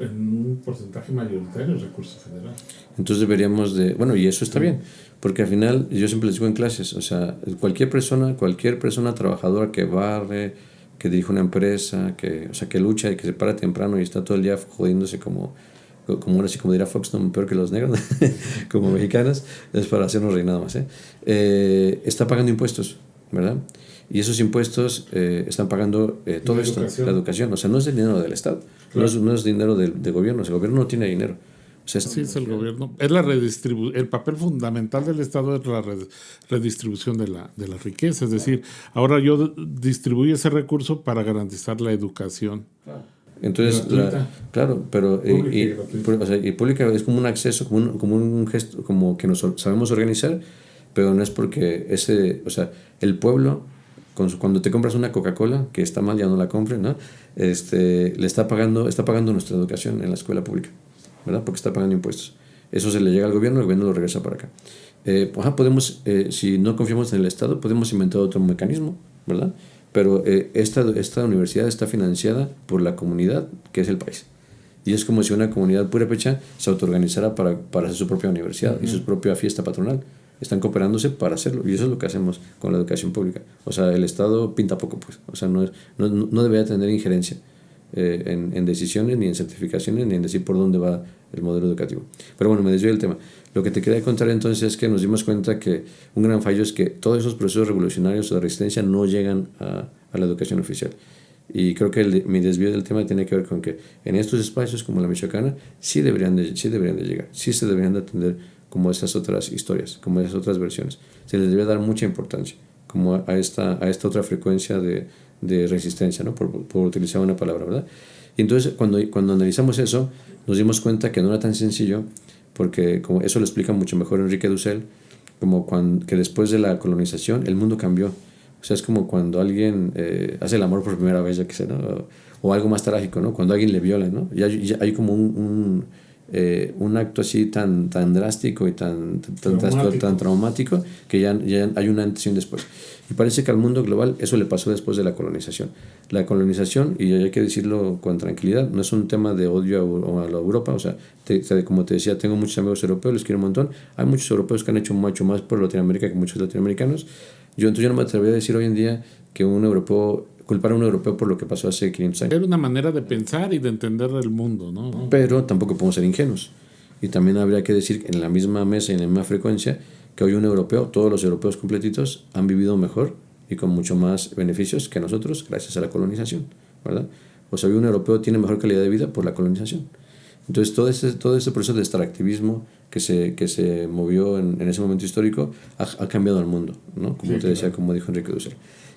en un porcentaje mayoritario es recurso federal. Entonces deberíamos bueno, y eso está bien, porque al final, yo siempre les digo en clases, o sea, cualquier persona trabajadora que barre, que dirige una empresa, que lucha y que se para temprano y está todo el día jodiéndose como dirá Fox, no peor que los negros, como mexicanos, es para hacernos reír nada más, está pagando impuestos, ¿verdad? Y esos impuestos están pagando todo esto, la educación. O sea, no es el dinero del Estado, claro. no es dinero del gobierno. O sea, el gobierno no tiene dinero. O sea, sí, es el gobierno. Es el papel fundamental del Estado es la redistribución de la riqueza. Es decir, ahora yo distribuyo ese recurso para garantizar la educación. Entonces, claro, pero y pública es como un acceso, como un gesto, como que nos sabemos organizar, pero no es porque el pueblo cuando te compras una Coca-Cola, que está mal, ya no la compres, ¿no? Le está pagando nuestra educación en la escuela pública, ¿verdad? Porque está pagando impuestos. Eso se le llega al gobierno, el gobierno lo regresa para acá. Podemos, si no confiamos en el Estado, podemos inventar otro mecanismo, ¿verdad? Pero esta universidad está financiada por la comunidad, que es el país. Y es como si una comunidad purépecha se autoorganizara para hacer su propia universidad y su propia fiesta patronal. Están cooperándose para hacerlo. Y eso es lo que hacemos con la educación pública. O sea, el Estado pinta poco, pues. O sea, no debería tener injerencia en decisiones, ni en certificaciones, ni en decir por dónde va el modelo educativo. Pero bueno, me desvío del tema. Lo que te quería contar entonces es que nos dimos cuenta que un gran fallo es que todos esos procesos revolucionarios o de resistencia no llegan a la educación oficial. Y creo que mi desvío del tema tiene que ver con que en estos espacios como la Michoacana sí deberían de llegar, sí se deberían de atender como esas otras historias, como esas otras versiones. Se les debería dar mucha importancia como a esta otra frecuencia de resistencia, ¿no? por utilizar una palabra, ¿verdad? Y entonces cuando analizamos eso nos dimos cuenta que no era tan sencillo, porque como eso lo explica mucho mejor Enrique Dussel, como que después de la colonización el mundo cambió. O sea, es como cuando alguien hace el amor por primera vez, ya que sé, ¿no? O algo más trágico, ¿no? Cuando alguien le viola, ¿no? Ya hay como un acto así tan drástico y tan traumático que ya hay un antes y un después. Y parece que al mundo global eso le pasó después de la colonización. La colonización, y hay que decirlo con tranquilidad, no es un tema de odio a la Europa. O sea, como te decía, tengo muchos amigos europeos, les quiero un montón. Hay muchos europeos que han hecho mucho más por Latinoamérica que muchos latinoamericanos. Entonces yo no me atrevería a decir hoy en día que culpar a un europeo por lo que pasó hace 500 años. Era una manera de pensar y de entender el mundo, ¿no? Pero tampoco podemos ser ingenuos. Y también habría que decir en la misma mesa y en la misma frecuencia que hoy un europeo, todos los europeos completitos, han vivido mejor y con mucho más beneficios que nosotros gracias a la colonización, ¿verdad? O sea, hoy un europeo tiene mejor calidad de vida por la colonización. Entonces todo ese proceso de extractivismo que se movió en ese momento histórico ha cambiado el mundo, ¿no? Como te decía, como dijo Enrique Dussel.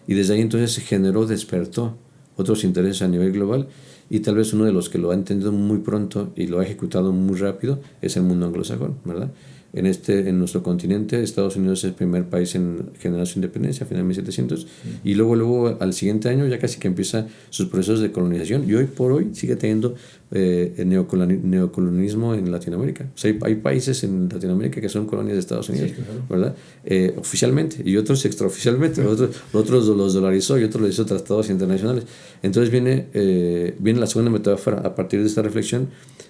Y desde ahí entonces se despertó otros intereses a nivel global, y tal vez uno de los que lo ha entendido muy pronto y lo ha ejecutado muy rápido es el mundo anglosajón, ¿verdad? En nuestro continente, Estados Unidos es el primer país en generar su independencia a finales de 1700, y luego al siguiente año ya casi que empieza sus procesos de colonización, y hoy por hoy sigue teniendo neocolonialismo en Latinoamérica. O sea, hay países en Latinoamérica que son colonias de Estados Unidos, ¿verdad? Oficialmente, y otros extraoficialmente. Otros los dolarizó y otros los hizo tratados internacionales. Entonces viene la segunda metáfora a partir de esta reflexión,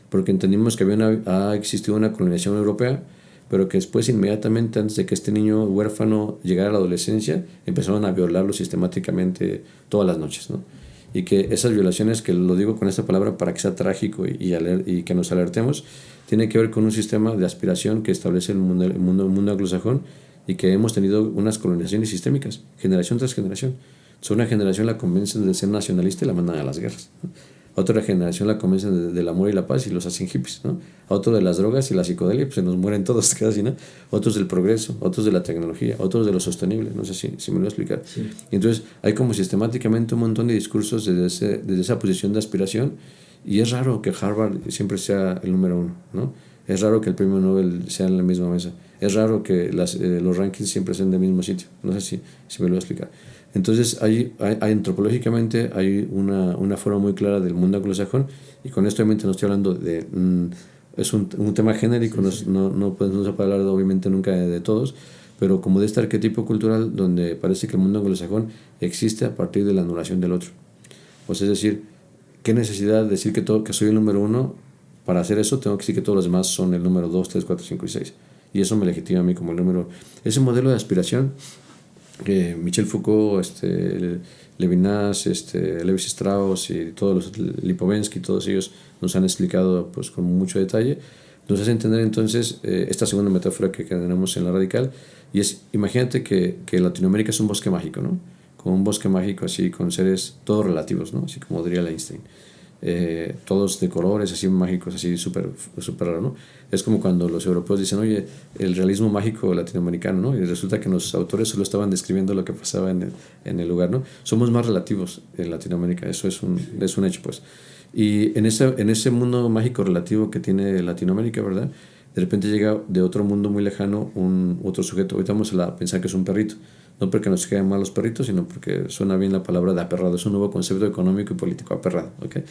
porque entendimos que ha existido una colonización europea, pero que después, inmediatamente antes de que este niño huérfano llegara a la adolescencia, empezaron a violarlo sistemáticamente todas las noches, ¿no? Y que esas violaciones, que lo digo con esta palabra para que sea trágico y que nos alertemos, tiene que ver con un sistema de aspiración que establece el mundo anglosajón, y que hemos tenido unas colonizaciones sistémicas, generación tras generación. Entonces, una generación la convencen de ser nacionalista y la mandan a las guerras, ¿no? A otra generación la convencen del amor y la paz y los hacen hippies, ¿no? A otro de las drogas y la psicodelia, pues se nos mueren todos casi, ¿no? Otros del progreso, otros de la tecnología, otros de lo sostenible. No sé si me lo voy a explicar. Sí. Entonces hay como sistemáticamente un montón de discursos desde esa posición de aspiración, y es raro que Harvard siempre sea el número uno, ¿no? Es raro que el premio Nobel sea en la misma mesa. Es raro que los rankings siempre sean del mismo sitio. No sé si me lo voy a explicar. Entonces, hay antropológicamente hay una forma muy clara del mundo anglosajón, y con esto obviamente no estoy hablando de... es un tema genérico, no podemos hablar obviamente nunca de todos, pero como de este arquetipo cultural donde parece que el mundo anglosajón existe a partir de la anulación del otro. O sea, es decir, ¿qué necesidad de decir que soy el número uno? Para hacer eso tengo que decir que todos los demás son el número 2, 3, 4, 5 y 6. Y eso me legitima a mí como el número... Ese modelo de aspiración que Michel Foucault, Levinas, Levi Strauss y todos los Lipovensky, todos ellos nos han explicado pues con mucho detalle, nos hace entender entonces esta segunda metáfora que tenemos en la radical, y es: imagínate que Latinoamérica es un bosque mágico, ¿no? Como un bosque mágico así, con seres todos relativos, ¿no? Así como diría Einstein. Todos de colores así mágicos, así súper raro, ¿no? Es como cuando los europeos dicen, oye, el realismo mágico latinoamericano, ¿no? Y resulta que los autores solo estaban describiendo lo que pasaba en el lugar, ¿no? Somos más relativos en Latinoamérica, eso es un hecho, pues. Y en ese mundo mágico relativo que tiene Latinoamérica, ¿verdad? De repente llega de otro mundo muy lejano otro sujeto. Ahorita vamos a pensar que es un perrito. No porque nos queden mal los perritos, sino porque suena bien la palabra de aperrado. Es un nuevo concepto económico y político, aperrado. ¿Okay?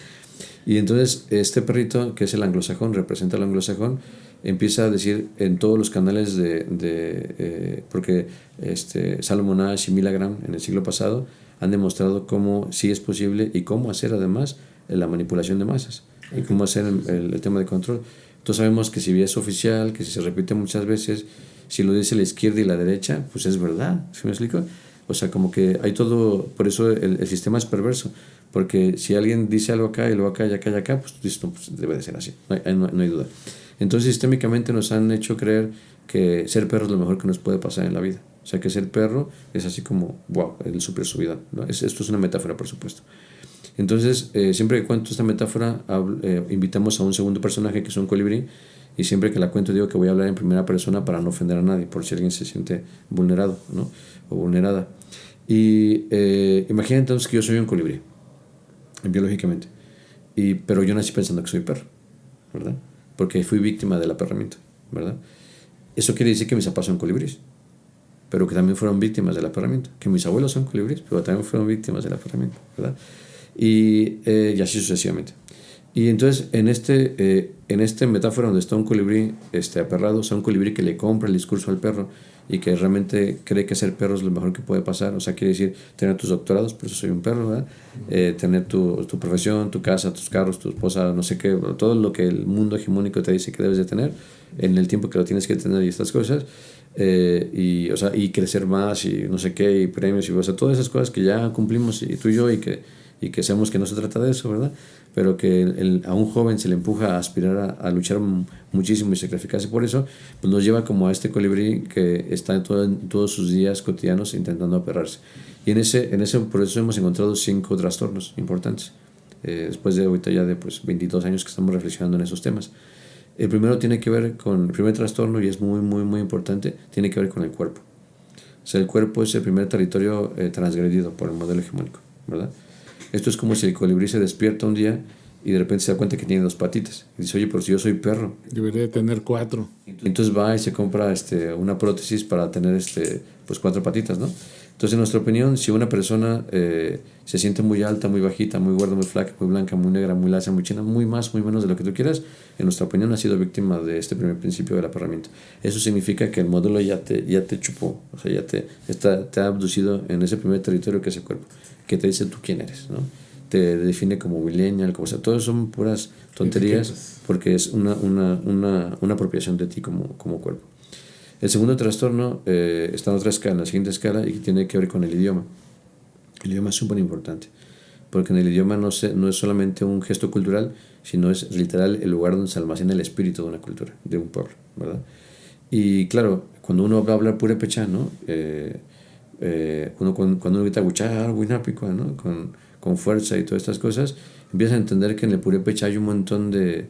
Y entonces este perrito, que es el anglosajón, representa al anglosajón, empieza a decir en todos los canales porque Salomon Asch y Milgram en el siglo pasado han demostrado cómo sí es posible y cómo hacer además la manipulación de masas y cómo hacer el tema de control. Entonces sabemos que si es oficial, que si se repite muchas veces, si lo dice la izquierda y la derecha, pues es verdad. ¿Sí me explico? O sea, como que hay todo, por eso el sistema es perverso, porque si alguien dice algo acá y luego acá y acá y acá, pues dices, no, pues debe de ser así, no hay duda. Entonces sistémicamente nos han hecho creer que ser perro es lo mejor que nos puede pasar en la vida. O sea, que ser perro es así como, wow, el super subida, ¿no? Esto es una metáfora, por supuesto. Entonces, siempre que cuento esta metáfora, invitamos a un segundo personaje que es un colibrí, y siempre que la cuento digo que voy a hablar en primera persona para no ofender a nadie, por si alguien se siente vulnerado, ¿no? O vulnerada. Y imagina entonces que yo soy un colibrí, biológicamente, pero yo nací pensando que soy perro, ¿verdad? Porque fui víctima del aperramiento, ¿verdad? Eso quiere decir que mis papás son colibríes, pero que también fueron víctimas del aperramiento, que mis abuelos son colibríes, pero también fueron víctimas del aperramiento, ¿verdad? Y así sucesivamente. Y entonces en esta metáfora donde está un colibrí aperrado, o sea, un colibrí que le compra el discurso al perro y que realmente cree que ser perro es lo mejor que puede pasar, o sea, quiere decir tener tus doctorados, por eso soy un perro, ¿verdad? Tener tu profesión, tu casa, tus carros, tu esposa, no sé qué, todo lo que el mundo hegemónico te dice que debes de tener en el tiempo que lo tienes que tener y estas cosas, y crecer más y no sé qué, y premios y todas esas cosas que ya cumplimos y tú y yo, y que sabemos que no se trata de eso, ¿verdad? Pero que a un joven se le empuja a aspirar a luchar muchísimo y sacrificarse por eso, pues nos lleva como a este colibrí que está en todos sus días cotidianos intentando aperrarse. Y por eso hemos encontrado 5 trastornos importantes, después de ahorita ya de 22 años que estamos reflexionando en esos temas. El primero tiene que ver con, el primer trastorno, y es muy, muy, muy importante, tiene que ver con el cuerpo. O sea, el cuerpo es el primer territorio transgredido por el modelo hegemónico, ¿verdad? Esto es como si el colibrí se despierta un día y de repente se da cuenta que tiene 2 patitas. Y dice, oye, pero si yo soy perro. Debería de tener 4. Entonces va y se compra una prótesis para tener 4 patitas, ¿no? Entonces, en nuestra opinión, si una persona se siente muy alta, muy bajita, muy gorda, muy flaca, muy blanca, muy negra, muy lacia, muy china, muy más, muy menos de lo que tú quieras, en nuestra opinión ha sido víctima de este primer principio del aperramiento. Eso significa que el modelo ya te chupó, o sea, te ha abducido en ese primer territorio que es el cuerpo, que te dice tú quién eres, ¿no? Te define como millennial, como sea, todo son puras tonterías, porque es una apropiación de ti como cuerpo. El segundo trastorno está en otra escala, en la siguiente escala, y tiene que ver con el idioma. El idioma es súper importante, porque en el idioma no es solamente un gesto cultural, sino es literal el lugar donde se almacena el espíritu de una cultura, de un pueblo, ¿verdad? Y claro, cuando uno va a hablar purépecha, ¿no? Cuando uno grita "Huichar, Huinapicua", ¿no? Con fuerza y todas estas cosas, empiezas a entender que en el purépecha hay un montón de...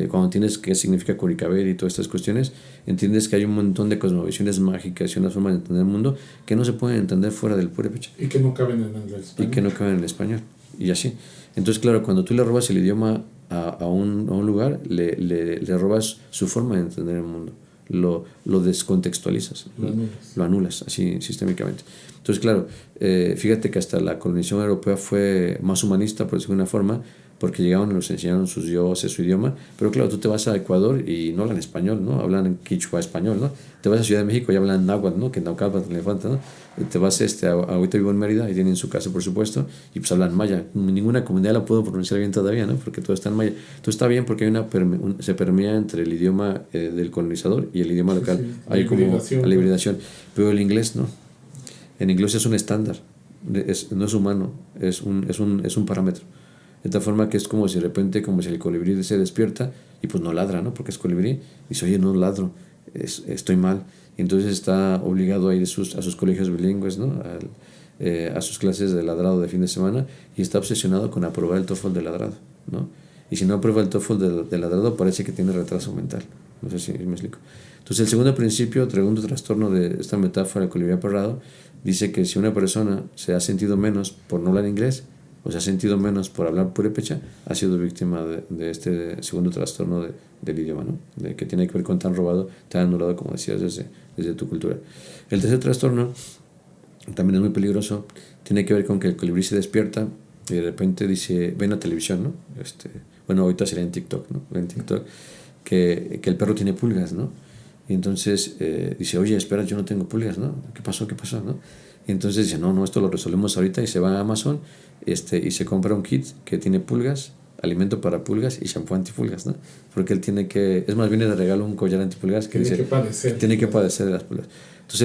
cuando entiendes qué significa Curicaber y todas estas cuestiones, entiendes que hay un montón de cosmovisiones mágicas y una forma de entender el mundo que no se pueden entender fuera del purépecha. Y que no caben en el español. Y que no caben en el español. Y así. Entonces, claro, cuando tú le robas el idioma a un lugar, le robas su forma de entender el mundo. Lo descontextualizas, lo anulas así sistémicamente. Entonces, claro, fíjate que hasta la colonización europea fue más humanista, por decirlo de una forma, porque llegaron y nos enseñaron sus dioses, su idioma, pero claro, tú te vas a Ecuador y no hablan español, ¿no? Hablan en quichua español, ¿no? Te vas a Ciudad de México y hablan náhuatl, ¿no? Que náhuatl le falta, ¿no? Te vas ahorita vivo en Mérida y tienen su casa, por supuesto, y pues hablan maya. Ninguna comunidad la puedo pronunciar bien todavía, ¿no? Porque todo está en maya. Todo está bien porque hay se permea entre el idioma del colonizador y el idioma local. Sí, hay como la hibridación, pero el inglés no. En inglés es un estándar, no es humano, es un parámetro. De tal forma que es como si de repente, como si el colibrí se despierta y pues no ladra, ¿no? Porque es colibrí. Y dice, oye, no ladro, estoy mal. Y entonces está obligado a ir a sus colegios bilingües, ¿no? A sus clases de ladrado de fin de semana, y está obsesionado con aprobar el TOEFL de ladrado, ¿no? Y si no aprueba el TOEFL de ladrado, parece que tiene retraso mental. No sé si me explico. Entonces, el segundo trastorno de esta metáfora del colibrí aperrado dice que si una persona se ha sentido menos por no hablar inglés, o se ha sentido menos por hablar purépecha, ha sido víctima de este segundo trastorno del idioma, ¿no? Que tiene que ver con tan robado, tan anulado, como decías, desde tu cultura. El tercer trastorno también es muy peligroso, tiene que ver con que el colibrí se despierta y de repente dice, ve en la televisión, ¿no? Bueno, ahorita sería en TikTok, ¿no? En TikTok, que el perro tiene pulgas, ¿no? Y entonces dice, oye, espera, yo no tengo pulgas, ¿no? ¿Qué pasó? ¿Qué pasó? ¿No? Y entonces dice, no, esto lo resolvemos ahorita, y se va a Amazon y se compra un kit que tiene pulgas, alimento para pulgas y shampoo antipulgas, ¿no? Porque él tiene que, es más, viene de regalo un collar antipulgas que tiene que padecer de las pulgas. Entonces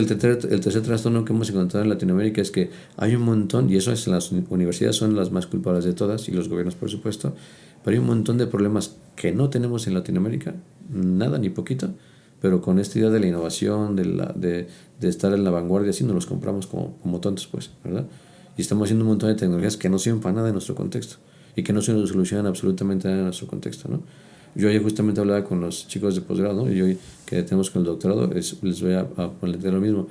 el tercer trastorno que hemos encontrado en Latinoamérica es que hay un montón, y eso es en las universidades son las más culpables de todas, y los gobiernos por supuesto, pero hay un montón de problemas que no tenemos en Latinoamérica, nada ni poquito, pero con esta idea de la innovación, de estar en la vanguardia, así nos los compramos como tontos, pues, ¿verdad? Y estamos haciendo un montón de tecnologías que no sirven para nada en nuestro contexto y que no se nos solucionan absolutamente nada en nuestro contexto, ¿no? Yo ayer justamente hablaba con los chicos de posgrado, ¿no? Y hoy que tenemos con el doctorado, les voy a plantear lo mismo. O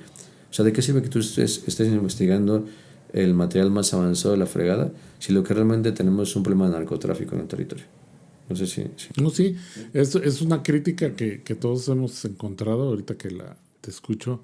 sea, ¿de qué sirve que tú estés investigando el material más avanzado de la fregada si lo que realmente tenemos es un problema de narcotráfico en el territorio? No sé si... No, sí, es una crítica que todos hemos encontrado ahorita que te escucho.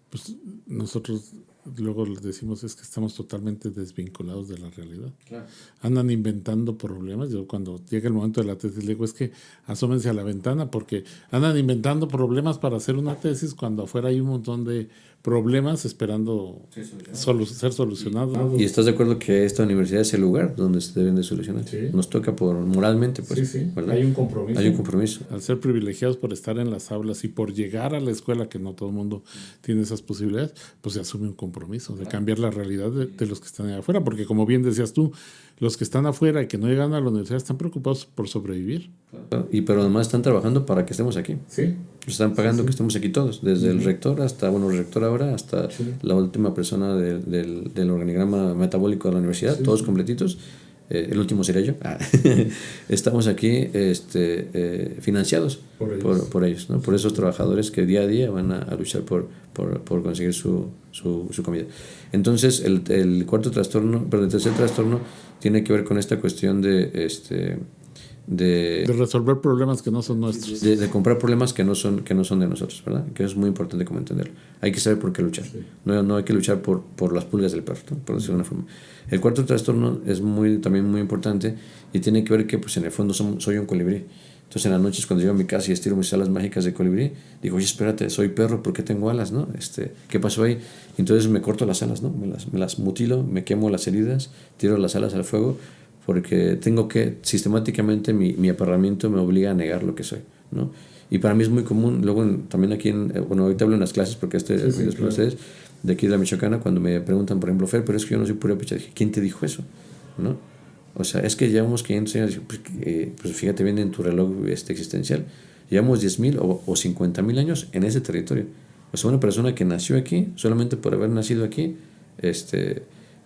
Pues nosotros luego les decimos es que estamos totalmente desvinculados de la realidad. Claro. Andan inventando problemas. Yo cuando llega el momento de la tesis le digo es que asómense a la ventana porque andan inventando problemas para hacer una tesis cuando afuera hay un montón de problemas esperando ser solucionados. ¿Y estás de acuerdo que esta universidad es el lugar donde se deben de solucionar? Sí. Nos toca moralmente, pues. Sí. ¿verdad? Hay un compromiso. Hay un compromiso. Al ser privilegiados por estar en las aulas y por llegar a la escuela, que no todo el mundo tiene esas posibilidades, pues se asume un compromiso de cambiar la realidad de los que están allá afuera, porque como bien decías tú, los que están afuera y que no llegan a la universidad están preocupados por sobrevivir. Pero además están trabajando para que estemos aquí. Sí. Están pagando que estemos aquí todos, desde el rector hasta, el rector ahora, hasta la última persona del organigrama metabólico de la universidad, todos completitos. El último sería yo. Estamos aquí financiados por ellos, ¿no? Por esos trabajadores que día a día van a luchar por conseguir su comida. Entonces, el tercer trastorno tiene que ver con esta cuestión de resolver problemas que no son nuestros. De comprar problemas que no son de nosotros, ¿verdad? Que es muy importante como entenderlo. Hay que saber por qué luchar. Sí. No hay que luchar por las pulgas del perro, ¿no? Por decirlo de una forma. El cuarto trastorno es también muy importante y tiene que ver que pues en el fondo soy un colibrí. Entonces en las noches cuando llego a mi casa y estiro mis alas mágicas de colibrí, digo, oye, espérate, soy perro, ¿por qué tengo alas, no? ¿Qué pasó ahí? Entonces me corto las alas, ¿no? Me las mutilo, me quemo las heridas, tiro las alas al fuego, porque tengo que, sistemáticamente mi aperramiento me obliga a negar lo que soy, ¿no? Y para mí es muy común, luego también aquí, ahorita hablo en las clases porque video es para ustedes, de aquí de la Michoacana, cuando me preguntan, por ejemplo, Fer, pero es que yo no soy purépecha, dije, ¿quién te dijo eso? ¿No? O sea, es que llevamos 500 años, pues fíjate bien en tu reloj existencial, llevamos 10,000 o 50,000 años en ese territorio. O sea, una persona que nació aquí, solamente por haber nacido aquí,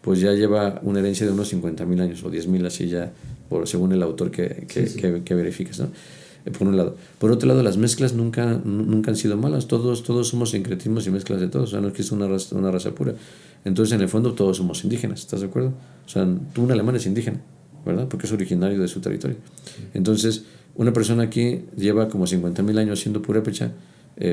pues ya lleva una herencia de unos 50,000 años o 10,000, así ya, según el autor que verificas, ¿no? Por un lado. Por otro lado, las mezclas nunca han sido malas. Todos somos sincretismos y mezclas de todos. O sea, no existe una raza pura. Entonces, en el fondo, todos somos indígenas. ¿Estás de acuerdo? O sea, un alemán es indígena, ¿verdad? Porque es originario de su territorio. Entonces, una persona aquí lleva como 50,000 años siendo purépecha.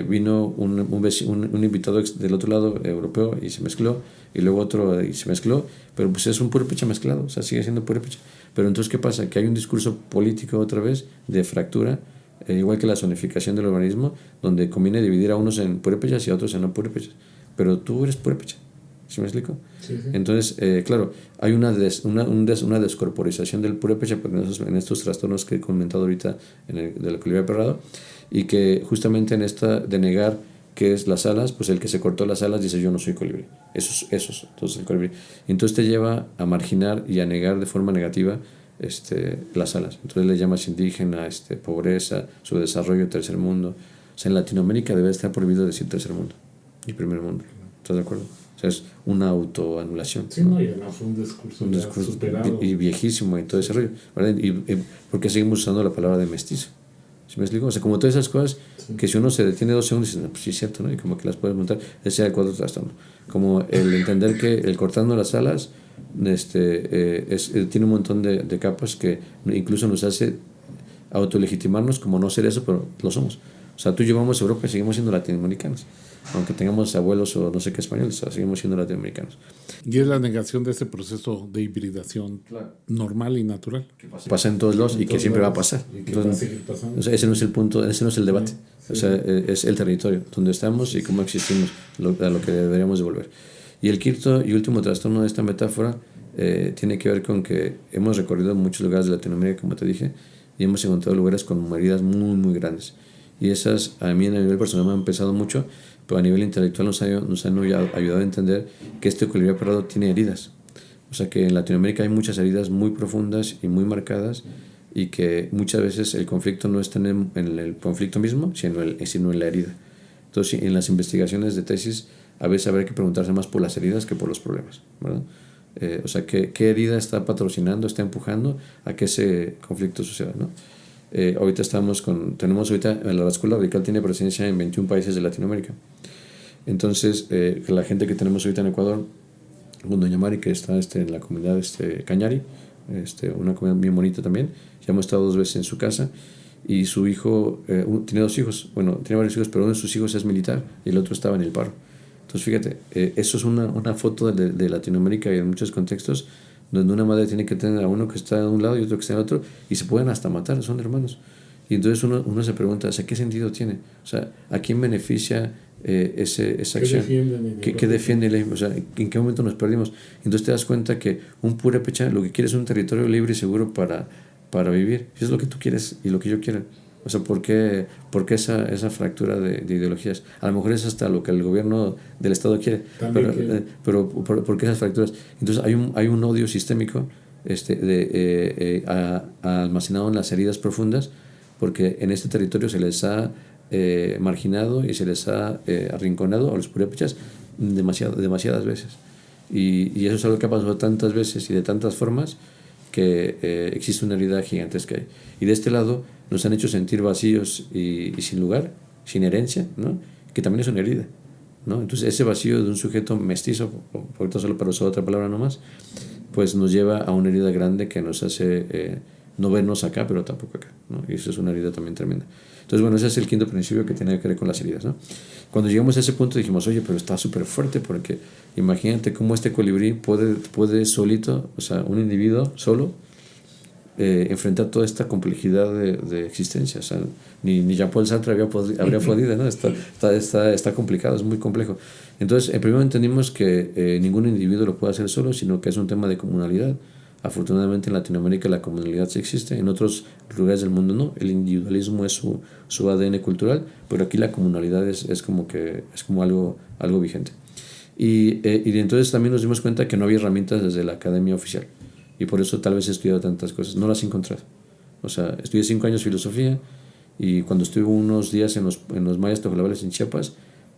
Vino un invitado del otro lado, europeo, y se mezcló, y luego otro y se mezcló, pero pues es un purépecha mezclado, o sea, sigue siendo purépecha. Pero entonces, ¿qué pasa? Que hay un discurso político otra vez de fractura, igual que la zonificación del urbanismo, donde conviene dividir a unos en purépechas y a otros en no purépechas. Pero tú eres purépecha, ¿sí me explico? Sí. Entonces, claro, hay una descorporización del purépecha en estos trastornos que he comentado ahorita del colibrí aperrado, y que justamente en esta de negar que es las alas, pues el que se cortó las alas dice yo no soy colibrí, esos, entonces el colibrí. Entonces te lleva a marginar y a negar de forma negativa las alas. Entonces le llamas indígena, pobreza, subdesarrollo, tercer mundo. O sea, en Latinoamérica debe estar prohibido decir tercer mundo y primer mundo. ¿Estás de acuerdo? O sea, es una autoanulación. Sí, ¿no? Y además un discurso superado. Y viejísimo y todo ese rollo, ¿verdad? Y porque seguimos usando la palabra de mestizo. ¿Sí me explico? O sea, como todas esas cosas que si uno se detiene 2 segundos y dice, no, pues sí es cierto, ¿no? Y como que las puedes montar. Ese es el cuarto trastorno. Como el entender que el cortando las alas tiene un montón de capas que incluso nos hace autolegitimarnos como no ser eso, pero lo somos. O sea, tú llevamos a Europa y seguimos siendo latinoamericanos. Aunque tengamos abuelos o no sé qué españoles, o sea, seguimos siendo latinoamericanos. Y es la negación de ese proceso de hibridación normal y natural. Pasa en todos lados y que siempre va a pasar. Entonces, o sea, ese no es el punto, ese no es el debate. O sea, es el territorio donde estamos y cómo existimos, a lo que deberíamos devolver. Y el quinto y último trastorno de esta metáfora tiene que ver con que hemos recorrido muchos lugares de Latinoamérica, como te dije, y hemos encontrado lugares con heridas muy, muy grandes. Y esas a mí a nivel personal me han pesado mucho, pero a nivel intelectual nos han ayudado a entender que este equilibrio perdido tiene heridas. O sea que en Latinoamérica hay muchas heridas muy profundas y muy marcadas, y que muchas veces el conflicto no está en el conflicto mismo, sino en la herida. Entonces, en las investigaciones de tesis, a veces habrá que preguntarse más por las heridas que por los problemas, ¿verdad? O sea, ¿qué herida está patrocinando, está empujando a que ese conflicto suceda, ¿no? Ahorita tenemos ahorita, la Escuela Radical tiene presencia en 21 países de Latinoamérica. Entonces, la gente que tenemos ahorita en Ecuador, con Doña Mari, que está en la comunidad Cañari, una comunidad bien bonita también, ya hemos estado 2 veces en su casa, y su hijo, tiene 2 hijos, bueno, tiene varios hijos, pero uno de sus hijos es militar y el otro estaba en el paro. Entonces, fíjate, eso es una foto de Latinoamérica y en muchos contextos, donde una madre tiene que tener a uno que está de un lado y otro que está en otro, y se pueden hasta matar, son hermanos. Y entonces uno se pregunta, o sea, ¿qué sentido tiene? O sea, ¿a quién beneficia esa acción? ¿Qué defiende? O sea, ¿en qué momento nos perdimos? Entonces te das cuenta que un purépecha lo que quiere es un territorio libre y seguro para vivir. Eso es lo que tú quieres y lo que yo quiero. O sea, ¿por qué esa fractura de ideologías? A lo mejor es hasta lo que el gobierno del Estado quiere, pero ¿por qué esas fracturas? Entonces hay un odio sistémico almacenado en las heridas profundas, porque en este territorio se les ha marginado y se les ha arrinconado a los purépechas demasiadas veces. Y eso es algo que ha pasado tantas veces y de tantas formas, que existe una herida gigantesca ahí. Y de este lado nos han hecho sentir vacíos y sin lugar, sin herencia, ¿no? Que también es una herida, ¿no? Entonces ese vacío de un sujeto mestizo, ahorita solo para usar otra palabra nomás, pues nos lleva a una herida grande que nos hace no vernos acá, pero tampoco acá, ¿no? Y eso es una herida también tremenda. Entonces, bueno, ese es el quinto principio que tiene que ver con las heridas, ¿no? Cuando llegamos a ese punto dijimos, oye, pero está súper fuerte, porque imagínate cómo este colibrí puede solito, o sea, un individuo solo, enfrentar toda esta complejidad de existencia. O sea, ni Jean-Paul Sartre habría podido, ¿no? Está complicado, es muy complejo. Entonces, primero entendimos que ningún individuo lo puede hacer solo, sino que es un tema de comunalidad. Afortunadamente en Latinoamérica la comunalidad sí existe, en otros lugares del mundo no. El individualismo es su ADN cultural, pero aquí la comunalidad es como algo vigente. Y entonces también nos dimos cuenta que no había herramientas desde la academia oficial, y por eso tal vez he estudiado tantas cosas, no las he encontrado. O sea, estudié 5 años filosofía, y cuando estuve unos días en los mayas tojolabales en Chiapas,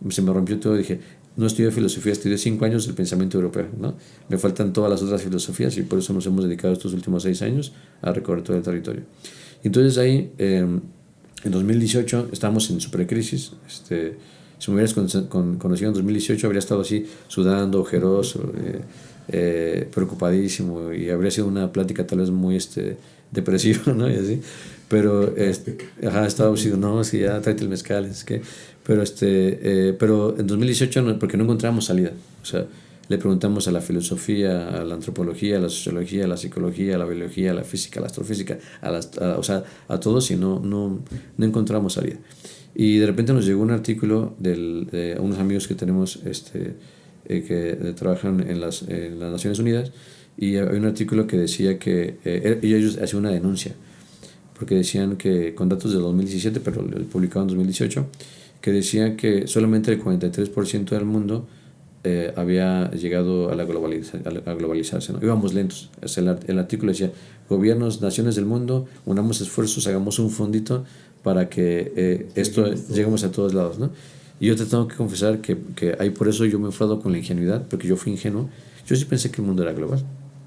se me rompió todo y dije, no estudié filosofía, estudié 5 años del pensamiento europeo, ¿no? Me faltan todas las otras filosofías, y por eso nos hemos dedicado estos últimos 6 años a recorrer todo el territorio. Entonces ahí, en 2018, estábamos en supercrisis. Si me hubieras conocido en 2018, habría estado así, sudando, ojeroso, preocupadísimo, y habría sido una plática tal vez muy depresiva, ¿no? Y así. Pero estaba así, no, es que ya tráete el mezcal, es que... Pero en 2018 porque no encontramos salida. O sea, le preguntamos a la filosofía, a la antropología, a la sociología, a la psicología, a la biología, a la física, a la astrofísica, a todos, y no encontramos salida. Y de repente nos llegó un artículo de unos amigos que tenemos que trabajan en las Naciones Unidas, y hay un artículo que decía que ellos hacían una denuncia, porque decían que con datos de 2017, pero publicado en 2018, que decía que solamente el 43% del mundo había llegado a globalizarse, ¿no? Íbamos lentos. O sea, el artículo decía, gobiernos, naciones del mundo, unamos esfuerzos, hagamos un fondito para que lleguemos a todos lados, ¿no? Y yo te tengo que confesar que ahí por eso yo me enfado con la ingenuidad, porque yo fui ingenuo. Yo sí pensé que el mundo era global,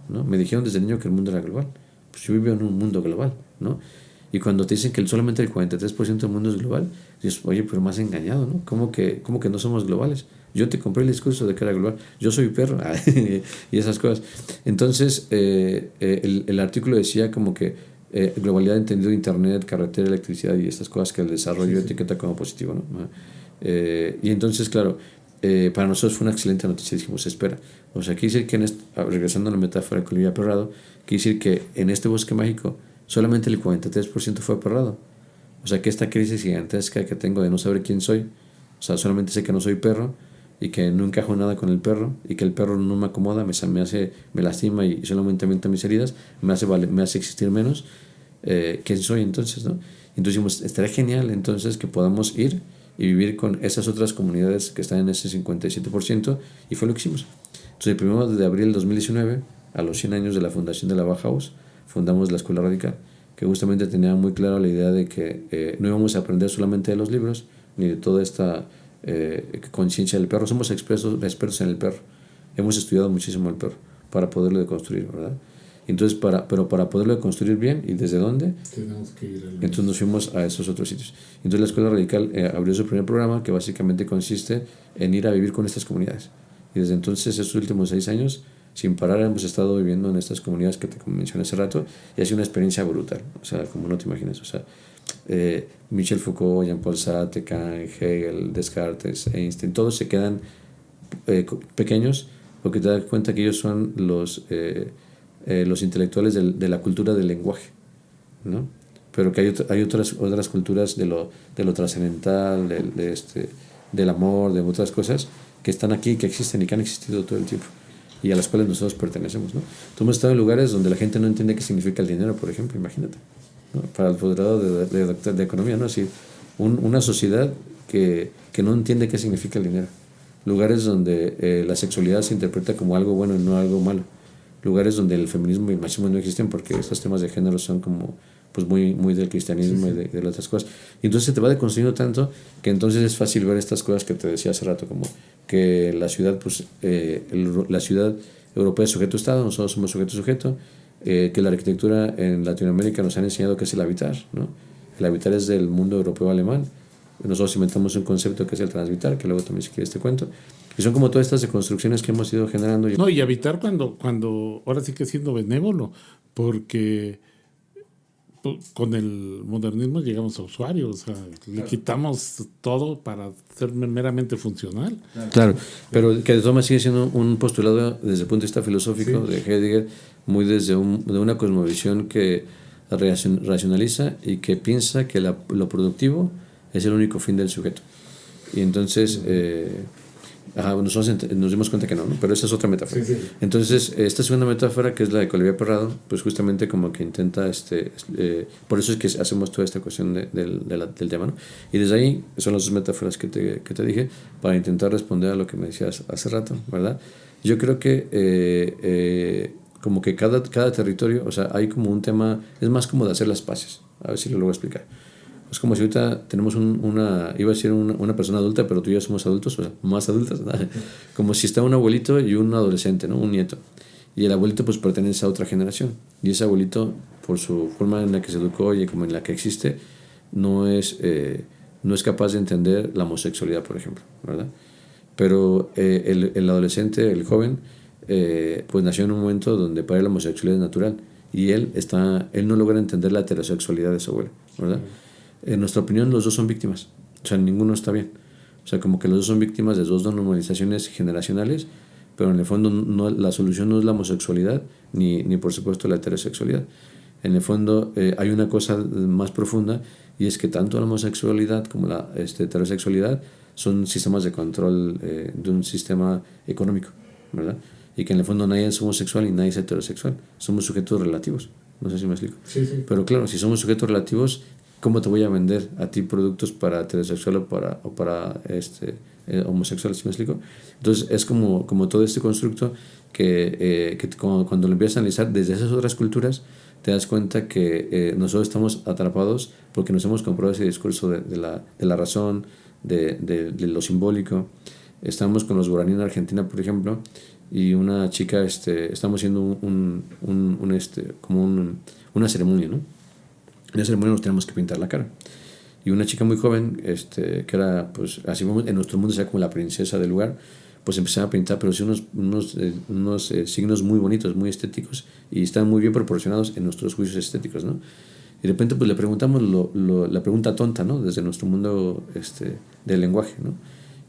¿no? Me dijeron desde niño que el mundo era global. Pues yo vivo en un mundo global, ¿no? Y cuando te dicen que solamente el 43% del mundo es global, dices, oye, pero me has engañado, ¿no? ¿Cómo que no somos globales? Yo te compré el discurso de que era global. Yo soy perro y esas cosas. Entonces, el artículo decía como que globalidad entendido internet, carretera, electricidad y estas cosas que el desarrollo etiqueta como positivo, ¿no? Y entonces, claro, para nosotros fue una excelente noticia. Dijimos, espera, o sea, quiere decir que regresando a la metáfora que le había perrado, quiere decir que en este bosque mágico solamente el 43% fue perrado. O sea, que esta crisis gigantesca que tengo de no saber quién soy, o sea, solamente sé que no soy perro y que no encajo nada con el perro y que el perro no me acomoda, me lastima y solamente aumenta mis heridas, me hace existir menos. ¿Quién soy entonces, no? Entonces dijimos, estaría genial entonces que podamos ir y vivir con esas otras comunidades que están en ese 57%, y fue lo que hicimos. Entonces el 1 de abril del 2019, a los 100 años de la fundación de la Bauhaus, fundamos la Escuela Radical, que justamente tenía muy clara la idea de que no íbamos a aprender solamente de los libros, ni de toda esta conciencia del perro. Somos expertos en el perro. Hemos estudiado muchísimo el perro para poderlo deconstruir, ¿verdad? Entonces, pero para poderlo construir bien, ¿y desde dónde? Tenemos que ir al... Entonces nos fuimos a esos otros sitios. Entonces la Escuela Radical abrió su primer programa, que básicamente consiste en ir a vivir con estas comunidades. Y desde entonces, estos últimos 6 años, sin parar, hemos estado viviendo en estas comunidades que te mencioné hace rato, y ha sido una experiencia brutal, o sea, como no te imaginas. O sea, Michel Foucault, Jean-Paul Sartre, Kant, Hegel, Descartes, Einstein, todos se quedan pequeños, porque te das cuenta que ellos son los intelectuales de la cultura del lenguaje, ¿no? Pero que hay otras culturas de lo trascendental, del amor, de otras cosas que están aquí, que existen y que han existido todo el tiempo, y a las cuales nosotros pertenecemos, ¿no? Tú hemos estado en lugares donde la gente no entiende qué significa el dinero, por ejemplo, imagínate, ¿no? Para el posgrado de economía, ¿no? Así, una sociedad que no entiende qué significa el dinero. Lugares donde la sexualidad se interpreta como algo bueno y no algo malo. Lugares donde el feminismo y el machismo no existen, porque estos temas de género son como pues muy del cristianismo, sí, sí, y de otras cosas. Y entonces se te va deconstruyendo tanto que entonces es fácil ver estas cosas que te decía hace rato, como que la ciudad, pues la ciudad europea es sujeto-estado, nosotros somos sujeto-sujeto, que la arquitectura en Latinoamérica nos han enseñado que es el habitar, ¿no? El habitar es del mundo europeo-alemán. Nosotros inventamos un concepto que es el transvitar, que luego también si quieres te cuento. Y son como todas estas deconstrucciones que hemos ido generando. No, y habitar cuando ahora sí que siendo benévolo, porque con el modernismo llegamos a usuarios, o sea, le quitamos todo para ser meramente funcional. Claro, pero que de todas maneras sigue siendo un postulado desde el punto de vista filosófico, sí, de Heidegger, muy desde de una cosmovisión que racionaliza y que piensa que lo productivo es el único fin del sujeto. Y entonces nosotros nos dimos cuenta que no, pero esa es otra metáfora. Sí, sí. Entonces, esta segunda metáfora, que es la de Colibia Perrado, pues justamente como que intenta, por eso es que hacemos toda esta cuestión del tema, ¿no? Y desde ahí son las dos metáforas que te dije, para intentar responder a lo que me decías hace rato, ¿verdad? Yo creo que como que cada territorio, o sea, hay como un tema, es más como de hacer las paces, a ver si lo logro explicar. Es como si ahorita tenemos iba a decir una persona adulta, pero tú y yo somos adultos, o sea, más adultos, ¿no? Como si está un abuelito y un adolescente, ¿no? Un nieto. Y el abuelito pues pertenece a otra generación. Y ese abuelito, por su forma en la que se educó y como en la que existe, no es capaz de entender la homosexualidad, por ejemplo, ¿verdad? Pero el adolescente, el joven, pues nació en un momento donde para él la homosexualidad es natural. Y él no logra entender la heterosexualidad de su abuelo, ¿verdad? En nuestra opinión, los dos son víctimas. O sea, ninguno está bien. O sea, como que los dos son víctimas de dos normalizaciones generacionales, pero en el fondo la solución no es la homosexualidad, ni por supuesto la heterosexualidad. En el fondo hay una cosa más profunda, y es que tanto la homosexualidad como la heterosexualidad son sistemas de control de un sistema económico, ¿verdad? Y que en el fondo nadie es homosexual y nadie es heterosexual. Somos sujetos relativos. No sé si me explico. Sí, sí. Pero claro, si somos sujetos relativos, ¿cómo te voy a vender a ti productos para heterosexual o para homosexual? ¿Sí me explico? Entonces es como todo este constructo que cuando lo empiezas a analizar desde esas otras culturas, te das cuenta que nosotros estamos atrapados porque nos hemos comprado ese discurso de la razón, de lo simbólico. Estamos con los guaraní en Argentina, por ejemplo, y una chica, estamos haciendo una ceremonia, ¿no? En esa ceremonia nos tenemos que pintar la cara. Y una chica muy joven, que era, pues, así como en nuestro mundo sea como la princesa del lugar, pues empezaban a pintar, pero sí unos signos muy bonitos, muy estéticos, y están muy bien proporcionados en nuestros juicios estéticos, ¿no? Y de repente pues le preguntamos la pregunta tonta, ¿no? Desde nuestro mundo del lenguaje, ¿no?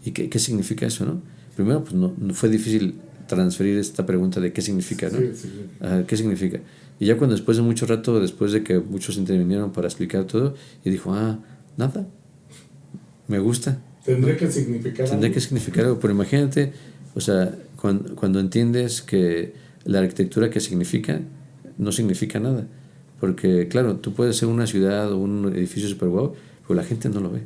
¿Y qué significa eso, no? Primero, pues no fue difícil transferir esta pregunta de qué significa, ¿no? Sí. ¿Qué significa? Y ya cuando después de mucho rato, después de que muchos intervinieron para explicar todo, y dijo, nada, me gusta. Tendré que significar algo, pero imagínate, o sea, cuando entiendes que la arquitectura que significa, no significa nada. Porque, claro, tú puedes ser una ciudad o un edificio super guau, pero la gente no lo ve.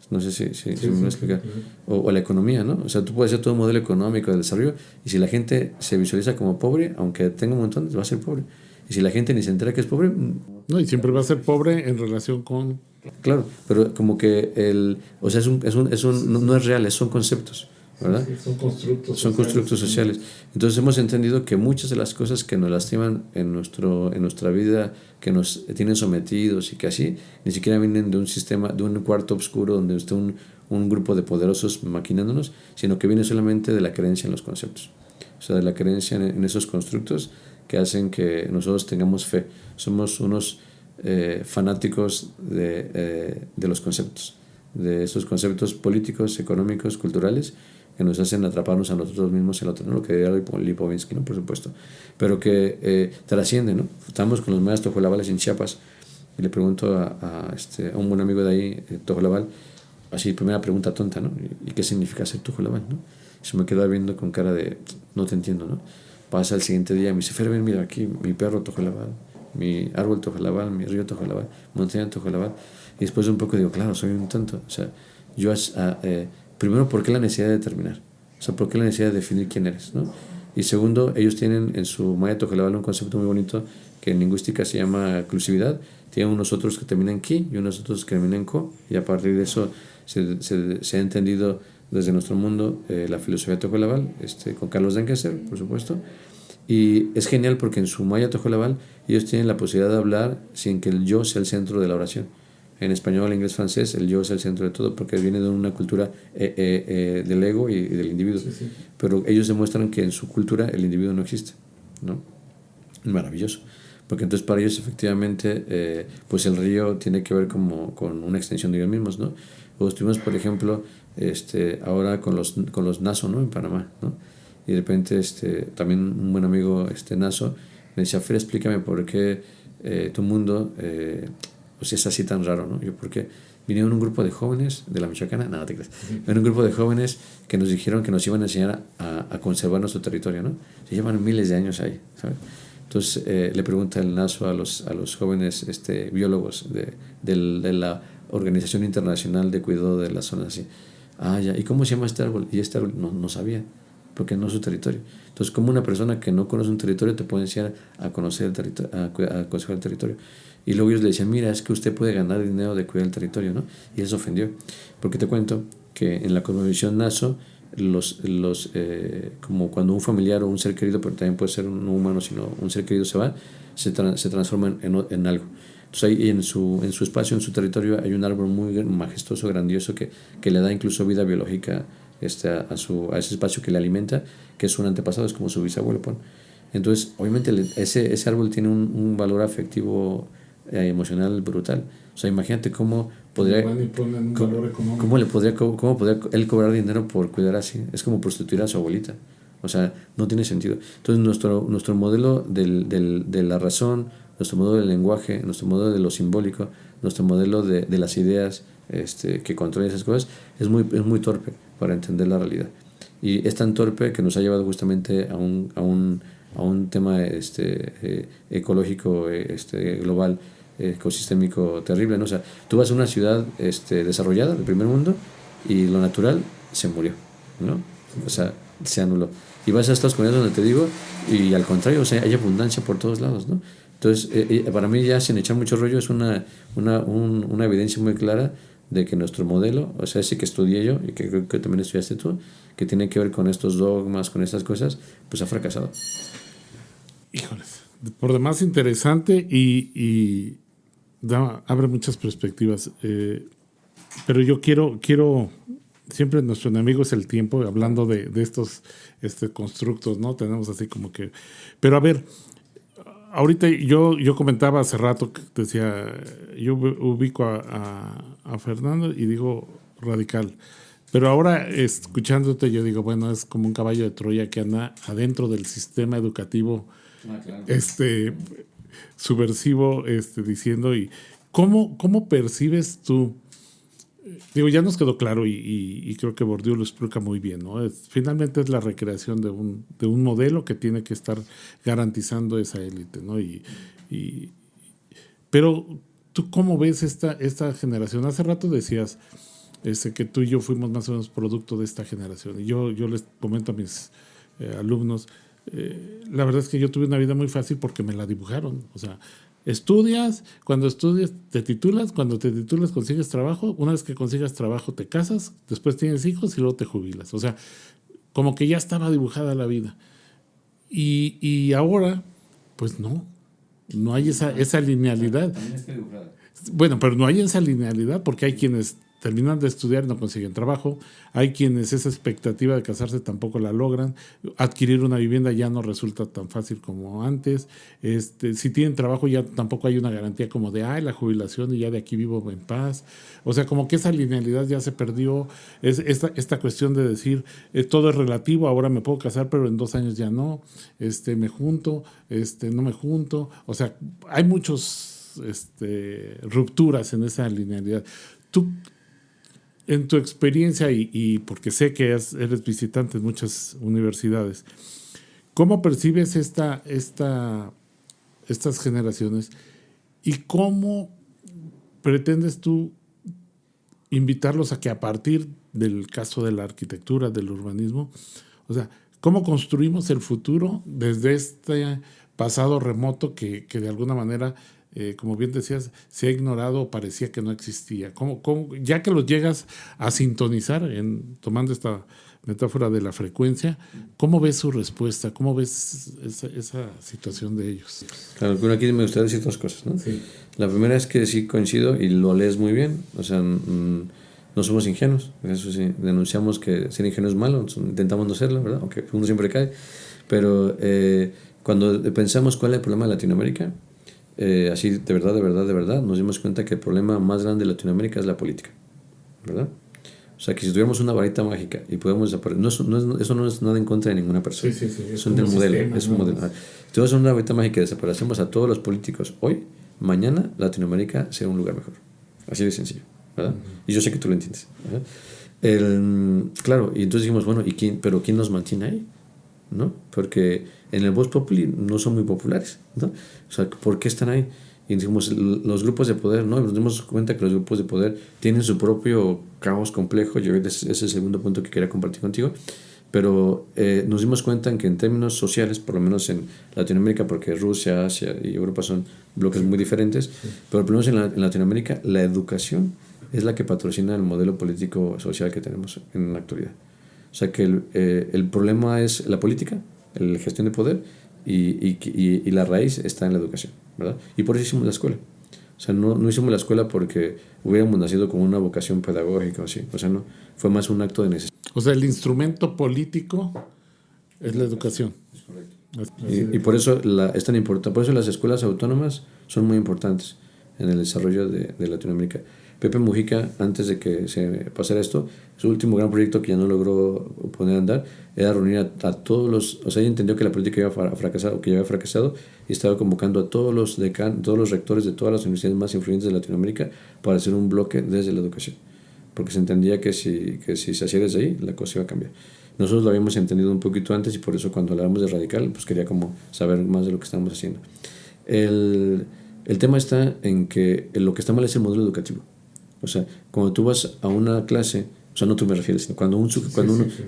No sé si me voy a explicar. O la economía, ¿no? O sea, tú puedes hacer todo un modelo económico de desarrollo y si la gente se visualiza como pobre, aunque tenga un montón, va a ser pobre. Y si la gente ni se entera que es pobre... No, y siempre va a ser pobre en relación con... Claro, pero como que o sea, no es real, son conceptos, ¿verdad? Sí, son constructos sociales. Entonces hemos entendido que muchas de las cosas que nos lastiman en nuestra vida, que nos tienen sometidos y que así, ni siquiera vienen de un sistema, de un cuarto oscuro donde está un grupo de poderosos maquinándonos, sino que viene solamente de la creencia en los conceptos. O sea, de la creencia en esos constructos que hacen que nosotros tengamos fe. Somos unos fanáticos de los conceptos, de esos conceptos políticos, económicos, culturales, que nos hacen atraparnos a nosotros mismos en el otro, ¿no? Lo que diría Lipovetsky, ¿no? Por supuesto, pero que trascienden, ¿no? Estamos con los maestros tojolabales en Chiapas y le pregunto a un buen amigo de ahí, tojolabal, así, primera pregunta tonta, ¿no? ¿Y qué significa ser tojolabal, no? Y se me queda viendo con cara de, no te entiendo, ¿no? Pasa el siguiente día y me dice, Ferben, mira aquí, mi perro tojolabal, mi árbol tojolabal, mi río tojolabal, montaña tojolabal. Y después de un poco digo, claro, soy un tonto. O sea, yo, primero, ¿por qué la necesidad de determinar? O sea, ¿por qué la necesidad de definir quién eres, no? Y segundo, ellos tienen en su maya tojolabal un concepto muy bonito que en lingüística se llama exclusividad. Tienen unos otros que terminan en ki y unos otros que terminan en ko. Y a partir de eso se ha entendido desde nuestro mundo la filosofía tojolabal, con Carlos Denkeser, por supuesto. Y es genial porque en su maya tojolabal ellos tienen la posibilidad de hablar sin que el yo sea el centro de la oración. En español, inglés, francés, el yo es el centro de todo porque viene de una cultura del ego y del individuo. Sí. Pero ellos demuestran que en su cultura el individuo no existe, ¿no? Maravilloso. Porque entonces para ellos efectivamente pues el río tiene que ver como con una extensión de ellos mismos, ¿no? O estuvimos, por ejemplo, ahora con los Naso, ¿no? En Panamá, ¿no? Y de repente también un buen amigo Naso me decía, Fer, explícame por qué tu mundo pues es así tan raro, ¿no? Yo, porque vinieron un grupo de jóvenes de la Michoacana, no te creas, era un grupo de jóvenes que nos dijeron que nos iban a enseñar a conservar nuestro territorio, ¿no? Se llevan miles de años ahí, ¿sabes? Entonces le pregunta el Naso a los jóvenes biólogos de la Organización Internacional de Cuidado de las Zonas así, ya, ¿y cómo se llama este árbol? Y este árbol no sabía, porque no es su territorio. Entonces, como una persona que no conoce un territorio te puede enseñar a conocer el territorio, a conservar el territorio. Y luego ellos le decían, mira, es que usted puede ganar dinero de cuidar el territorio, ¿no? Y él se ofendió, porque te cuento que en la cosmovisión Naso, como cuando un familiar o un ser querido, pero también puede ser un humano, sino un ser querido se va, se transforma en algo. Entonces ahí en su espacio, en su territorio, hay un árbol muy majestuoso, grandioso, que le da incluso vida biológica a ese espacio que le alimenta, que es un antepasado, es como su bisabuelo. Entonces, obviamente, ese árbol tiene un valor afectivo emocional brutal. O sea, imagínate cómo podría él cobrar dinero por cuidar así. Es como prostituir a su abuelita. O sea, no tiene sentido. Entonces, nuestro modelo de la razón, nuestro modelo del lenguaje, nuestro modelo de lo simbólico, nuestro modelo de las ideas que controlan esas cosas, es muy torpe para entender la realidad. Y es tan torpe que nos ha llevado justamente a un tema ecológico global, ecosistémico terrible, ¿no? O sea, tú vas a una ciudad desarrollada del primer mundo y lo natural se murió, ¿no? O sea, se anuló. Y vas a estas comunidades donde te digo, y al contrario, o sea, hay abundancia por todos lados, ¿no? Entonces, para mí, ya sin echar mucho rollo, es una evidencia muy clara de que nuestro modelo, o sea, ese que estudié yo y que creo que también estudiaste tú, que tiene que ver con estos dogmas, con estas cosas, pues ha fracasado. Híjoles, por demás interesante y abre muchas perspectivas. Pero yo quiero siempre nuestro enemigo es el tiempo, hablando de estos constructos, ¿no? Tenemos así como que... Pero a ver, ahorita yo comentaba hace rato que decía, yo ubico a Fernando y digo radical. Pero ahora, escuchándote, yo digo, bueno, es como un caballo de Troya que anda adentro del sistema educativo, Claro. subversivo, diciendo, y ¿cómo percibes tú? Digo, ya nos quedó claro y creo que Bourdieu lo explica muy bien, ¿no? Finalmente es la recreación de un modelo que tiene que estar garantizando esa élite, ¿no? Pero tú, ¿cómo ves esta generación? Hace rato decías que tú y yo fuimos más o menos producto de esta generación. Y yo les comento a mis alumnos, la verdad es que yo tuve una vida muy fácil porque me la dibujaron. O sea, cuando estudias te titulas, cuando te titulas consigues trabajo, una vez que consigas trabajo te casas, después tienes hijos y luego te jubilas. O sea, como que ya estaba dibujada la vida. Y ahora, pues no hay esa linealidad. También está dibujada. Bueno, pero no hay esa linealidad porque hay quienes terminan de estudiar y no consiguen trabajo, hay quienes esa expectativa de casarse tampoco la logran, adquirir una vivienda ya no resulta tan fácil como antes, si tienen trabajo ya tampoco hay una garantía como de la jubilación y ya de aquí vivo en paz, o sea, como que esa linealidad ya se perdió, es esta cuestión de decir todo es relativo, ahora me puedo casar pero en 2 años ya no, me junto, no me junto, o sea, hay muchos rupturas en esa linealidad. Tú, en tu experiencia y porque sé que eres visitante en muchas universidades, ¿cómo percibes estas generaciones y cómo pretendes tú invitarlos a que a partir del caso de la arquitectura, del urbanismo, o sea, cómo construimos el futuro desde este pasado remoto que de alguna manera, como bien decías, se ha ignorado o parecía que no existía? Ya que los llegas a sintonizar, tomando esta metáfora de la frecuencia, ¿cómo ves su respuesta? ¿Cómo ves esa situación de ellos? Claro, pero aquí me gustaría decir 2 cosas, ¿no? Sí. La primera es que sí coincido y lo lees muy bien, o sea, no somos ingenuos, eso sí, denunciamos que ser ingenuo es malo, intentamos no serlo, ¿verdad? Aunque uno siempre cae, pero cuando pensamos cuál es el problema de Latinoamérica, así de verdad, nos dimos cuenta que el problema más grande de Latinoamérica es la política, ¿verdad? O sea, que si tuviéramos una varita mágica y podemos eso no es nada en contra de ninguna persona. Sí. Es un modelo, sistema, es un modelo. Si tuviéramos una varita mágica y desaparecemos a todos los políticos hoy, mañana Latinoamérica será un lugar mejor. Así de sencillo, ¿verdad? Y yo sé que tú lo entiendes, ¿verdad? Claro, y entonces dijimos, bueno, ¿pero quién nos mantiene ahí? ¿No? Porque en el Vox Populi no son muy populares, ¿no? O sea, ¿por qué están ahí? Y dijimos, los grupos de poder, ¿no? Y nos dimos cuenta que los grupos de poder tienen su propio caos complejo. Ese es el segundo punto que quería compartir contigo. Pero nos dimos cuenta en que en términos sociales, por lo menos en Latinoamérica, porque Rusia, Asia y Europa son bloques muy diferentes, pero por lo menos en Latinoamérica la educación es la que patrocina el modelo político social que tenemos en la actualidad. O sea que el problema es la política, la gestión de poder, y la raíz está en la educación, ¿verdad? Y por eso hicimos la escuela. O sea, no hicimos la escuela porque hubiéramos nacido con una vocación pedagógica o así. O sea, no, fue más un acto de necesidad. O sea, el instrumento político es la educación. Es correcto. Y por eso es tan importante. Por eso las escuelas autónomas son muy importantes en el desarrollo de Latinoamérica. Pepe Mujica, antes de que se pasara esto, su último gran proyecto que ya no logró poner a andar era reunir a todos los... O sea, ella entendió que la política iba a fracasar, o que ya había fracasado, y estaba convocando a todos los rectores de todas las universidades más influyentes de Latinoamérica para hacer un bloque desde la educación. Porque se entendía que si se hacía desde ahí, la cosa iba a cambiar. Nosotros lo habíamos entendido un poquito antes y por eso cuando hablábamos de radical, pues quería como saber más de lo que estábamos haciendo. El tema está en que lo que está mal es el modelo educativo. O sea, cuando tú vas a una clase, o sea, no tú me refieres, sino cuando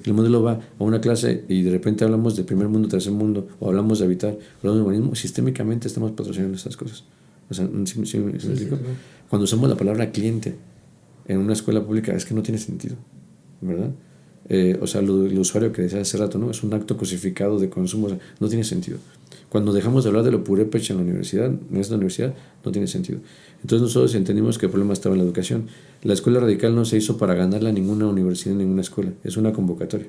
el modelo va a una clase y de repente hablamos de primer mundo, tercer mundo, o hablamos de habitar, hablamos de urbanismo, sistémicamente estamos patrocinando estas cosas. O sea, ¿sí me explico? Cuando usamos la palabra cliente en una escuela pública es que no tiene sentido, ¿verdad? O sea, el usuario que decía hace rato, ¿no? Es un acto cosificado de consumo, o sea, no tiene sentido. Cuando dejamos de hablar de lo purépecha en la universidad, en esta universidad, no tiene sentido. Entonces nosotros entendimos que el problema estaba en la educación. La escuela radical no se hizo para ganarla a ninguna universidad, ninguna escuela, es una convocatoria.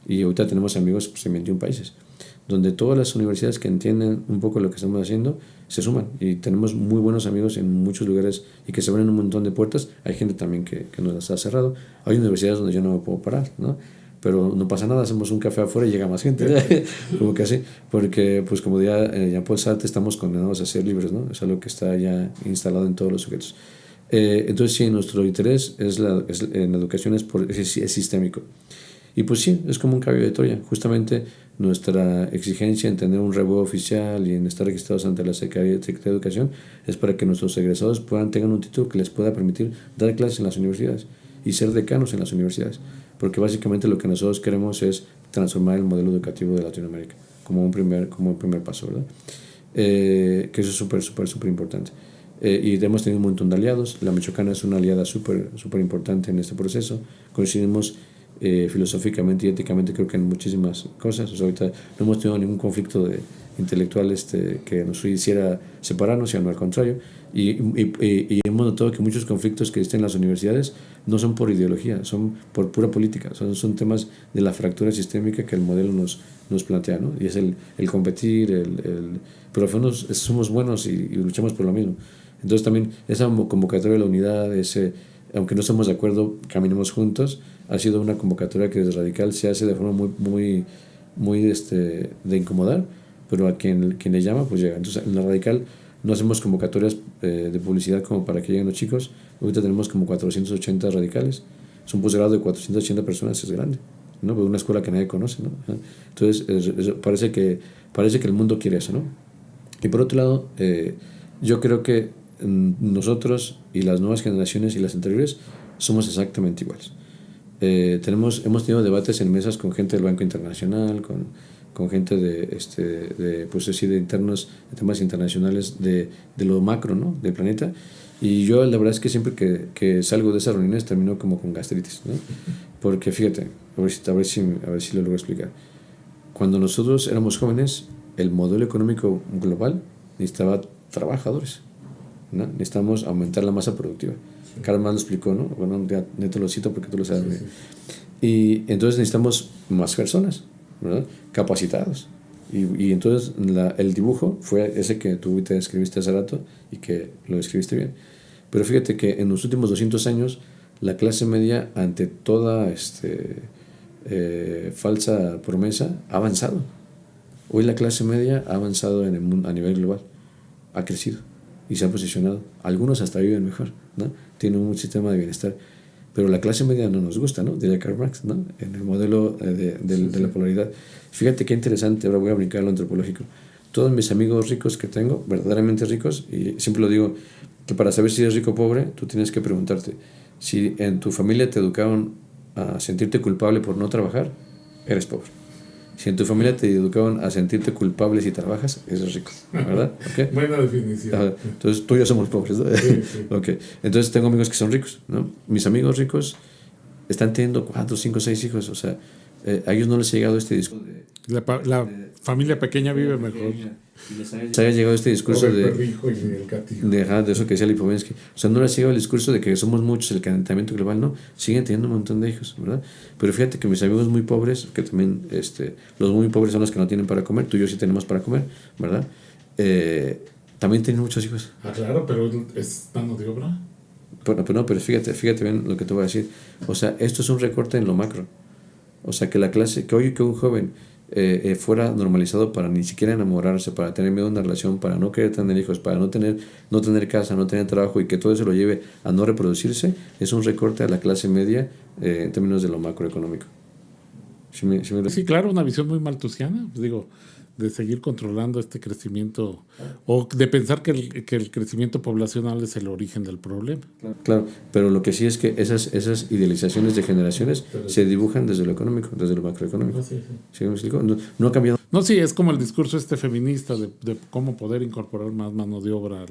Y ahorita tenemos amigos pues, en 21 países, donde todas las universidades que entienden un poco lo que estamos haciendo se suman. Y tenemos muy buenos amigos en muchos lugares y que se abren un montón de puertas. Hay gente también que nos las ha cerrado. Hay universidades donde yo no me puedo parar, ¿no? Pero no pasa nada, hacemos un café afuera y llega más gente. Como que así, porque pues como ya Jean-Paul Sartre, estamos condenados a ser libres, ¿no? Es algo que está ya instalado en todos los sujetos. Entonces sí, nuestro interés en la educación es sistémico. Y pues sí, es como un caballo de Troya. Justamente nuestra exigencia en tener un relevo oficial y en estar registrados ante la Secretaría de Educación es para que nuestros egresados tengan un título que les pueda permitir dar clases en las universidades y ser decanos en las universidades. Porque básicamente lo que nosotros queremos es transformar el modelo educativo de Latinoamérica como un primer paso, ¿verdad? Que eso es súper importante. Y hemos tenido un montón de aliados. La Michoacana es una aliada súper importante en este proceso. Coincidimos filosóficamente y éticamente creo que en muchísimas cosas. O sea, ahorita no hemos tenido ningún conflicto intelectual que nos hiciera separarnos, sino al contrario. Y hemos notado que muchos conflictos que existen en las universidades no son por ideología, son por pura política. Son temas de la fractura sistémica que el modelo nos plantea, ¿no? Y es el competir, pero al final somos buenos y luchamos por lo mismo. Entonces también esa convocatoria de la unidad, aunque no estemos de acuerdo, caminemos juntos, ha sido una convocatoria que desde Radical se hace de forma muy de incomodar, pero a quien le llama, pues llega. Entonces en la Radical no hacemos convocatorias de publicidad como para que lleguen los chicos. Ahorita tenemos como 480 radicales. Es un posgrado de 480 personas, es grande, ¿no? Pero una escuela que nadie conoce, ¿no? Entonces parece que el mundo quiere eso, ¿no? Y por otro lado, yo creo que nosotros y las nuevas generaciones y las anteriores somos exactamente iguales. Hemos tenido debates en mesas con gente del Banco Internacional, con gente pues así, de temas internacionales de lo macro, ¿no? Del planeta. Y yo la verdad es que siempre que salgo de esas reuniones termino como con gastritis, ¿no? Porque fíjate, a ver si lo logro explicar. Cuando nosotros éramos jóvenes, el modelo económico global necesitaba trabajadores, ¿no? Necesitamos aumentar la masa productiva. Karl Marx lo explicó, ¿no? Bueno, ya te lo cito porque tú lo sabes. Sí. Y entonces necesitamos más personas, ¿verdad? Capacitados. Y entonces el dibujo fue ese que tú te escribiste hace rato y que lo escribiste bien. Pero fíjate que en los últimos 200 años la clase media, ante toda falsa promesa, ha avanzado. Hoy la clase media ha avanzado en el mundo, a nivel global, ha crecido y se ha posicionado. Algunos hasta viven mejor, ¿no? Tienen un sistema de bienestar. Pero la clase media no nos gusta, ¿no? Diría Karl Marx, ¿no? En el modelo de la polaridad. Fíjate qué interesante, ahora voy a brincar a lo antropológico. Todos mis amigos ricos que tengo, verdaderamente ricos, y siempre lo digo, que para saber si eres rico o pobre, tú tienes que preguntarte, si en tu familia te educaron a sentirte culpable por no trabajar, eres pobre. Si en tu familia te educaron a sentirte culpable si trabajas, eres rico, ¿verdad? ¿Okay? Buena definición. Entonces tú y yo somos pobres, ¿no? Sí. Okay. Entonces tengo amigos que son ricos, ¿no? Mis amigos ricos están teniendo 4, 5, 6 hijos, o sea, a ellos no les ha llegado este discurso la familia pequeña vive mejor. Les haya llegado este discurso de eso que decía Lipovensky. O sea, no les ha llegado el discurso de que somos muchos, el calentamiento global, no. Siguen teniendo un montón de hijos, ¿verdad? Pero fíjate que mis amigos muy pobres, que también los muy pobres son los que no tienen para comer, tú y yo sí tenemos para comer, ¿verdad? También tienen muchos hijos. Ah, claro, pero es mano de obra. Pero fíjate bien lo que te voy a decir. O sea, esto es un recorte en lo macro. O sea, que que un joven fuera normalizado para ni siquiera enamorarse, para tener miedo a una relación, para no querer tener hijos, para no tener casa, no tener trabajo, y que todo eso lo lleve a no reproducirse, es un recorte a la clase media en términos de lo macroeconómico. Sí, claro, una visión muy malthusiana, digo, de seguir controlando este crecimiento, o de pensar que el crecimiento poblacional es el origen del problema. Claro, pero lo que sí es que esas idealizaciones de generaciones se dibujan desde lo económico, desde lo macroeconómico. ¿Sí me explico? No ha cambiado. No, sí, es como el discurso feminista de cómo poder incorporar más mano de obra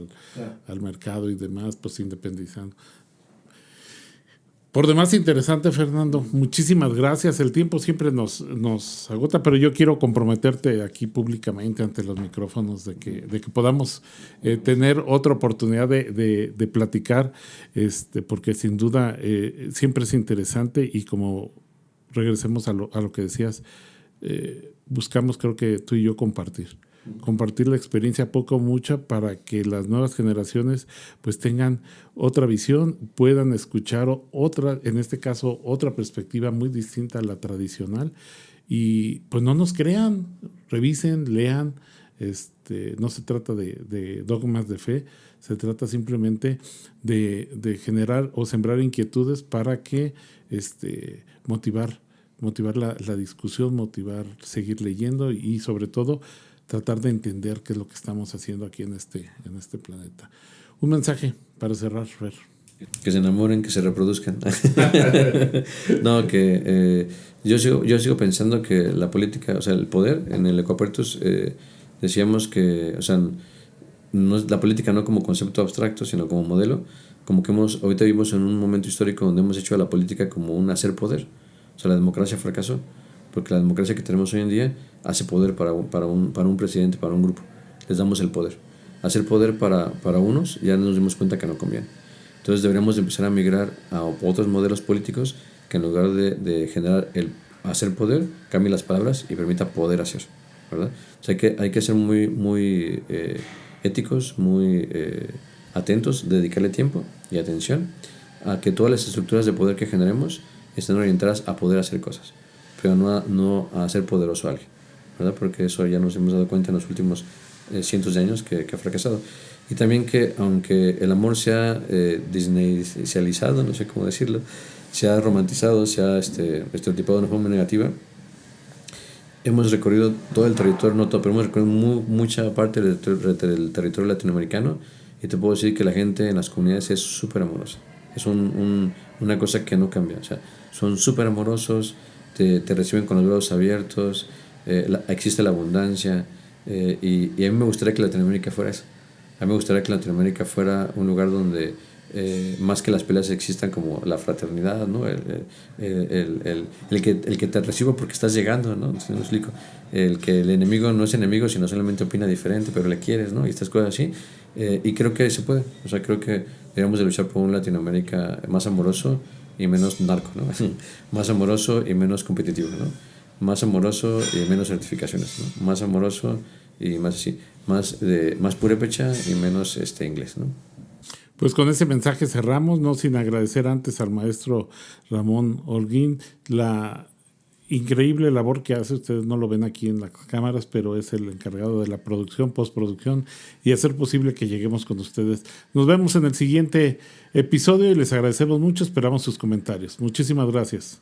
al mercado y demás, pues independizando. Por demás interesante, Fernando. Muchísimas gracias. El tiempo siempre nos agota, pero yo quiero comprometerte aquí públicamente ante los micrófonos de que podamos tener otra oportunidad de platicar, porque sin duda siempre es interesante y como regresemos a lo que decías, buscamos, creo que tú y yo, compartir la experiencia poco o mucha para que las nuevas generaciones pues tengan otra visión, puedan escuchar otra, en este caso otra perspectiva muy distinta a la tradicional, y pues no nos crean, revisen, lean. No se trata de dogmas de fe, se trata simplemente de generar o sembrar inquietudes para que motivar la discusión, motivar seguir leyendo y sobre todo tratar de entender qué es lo que estamos haciendo aquí en este planeta. Un mensaje para cerrar, Fer. Que se enamoren, que se reproduzcan. No, que yo sigo pensando que la política, o sea, el poder en el Ecopuertos, decíamos que, o sea, no es la política no como concepto abstracto, sino como modelo, como que ahorita vivimos en un momento histórico donde hemos hecho a la política como un hacer poder. O sea, la democracia fracasó, porque la democracia que tenemos hoy en día hace poder para un presidente, para un grupo. Les damos el poder. Hacer poder para unos, ya nos dimos cuenta que no conviene. Entonces deberíamos empezar a migrar a otros modelos políticos que en lugar de generar el hacer poder, cambie las palabras y permita poder hacer, ¿verdad? O sea, hay que ser muy éticos, muy atentos, dedicarle tiempo y atención a que todas las estructuras de poder que generemos estén orientadas a poder hacer cosas, pero no a hacer poderoso a alguien, ¿verdad? Porque eso ya nos hemos dado cuenta en los últimos cientos de años que ha fracasado. Y también que aunque el amor sea disneycializado, no sé cómo decirlo, se ha romantizado, se ha estereotipado de una forma negativa, hemos recorrido todo el territorio, no todo, pero hemos recorrido mucha parte del territorio latinoamericano, y te puedo decir que la gente en las comunidades es súper amorosa. Es una cosa que no cambia. O sea, son súper amorosos, te reciben con los brazos abiertos, existe la abundancia, y a mí me gustaría que Latinoamérica fuera eso. A mí me gustaría que Latinoamérica fuera un lugar donde más que las peleas existan como la fraternidad, ¿no? El que te reciba porque estás llegando, ¿no? ¿Sí me explico? El que el enemigo no es enemigo, sino solamente opina diferente, pero le quieres, ¿no? Y estas cosas así. Y creo que se puede. O sea, creo que deberíamos de luchar por un Latinoamérica más amoroso y menos narco, ¿no? Más amoroso y menos competitivo, ¿no? Más amoroso y menos certificaciones, ¿no? Más amoroso y más así, más purépecha y menos inglés, ¿no? Pues con ese mensaje cerramos, no sin agradecer antes al maestro Ramón Holguín la increíble labor que hace. Ustedes no lo ven aquí en las cámaras, pero es el encargado de la producción, postproducción y hacer posible que lleguemos con ustedes. Nos vemos en el siguiente episodio y les agradecemos mucho, esperamos sus comentarios. Muchísimas gracias.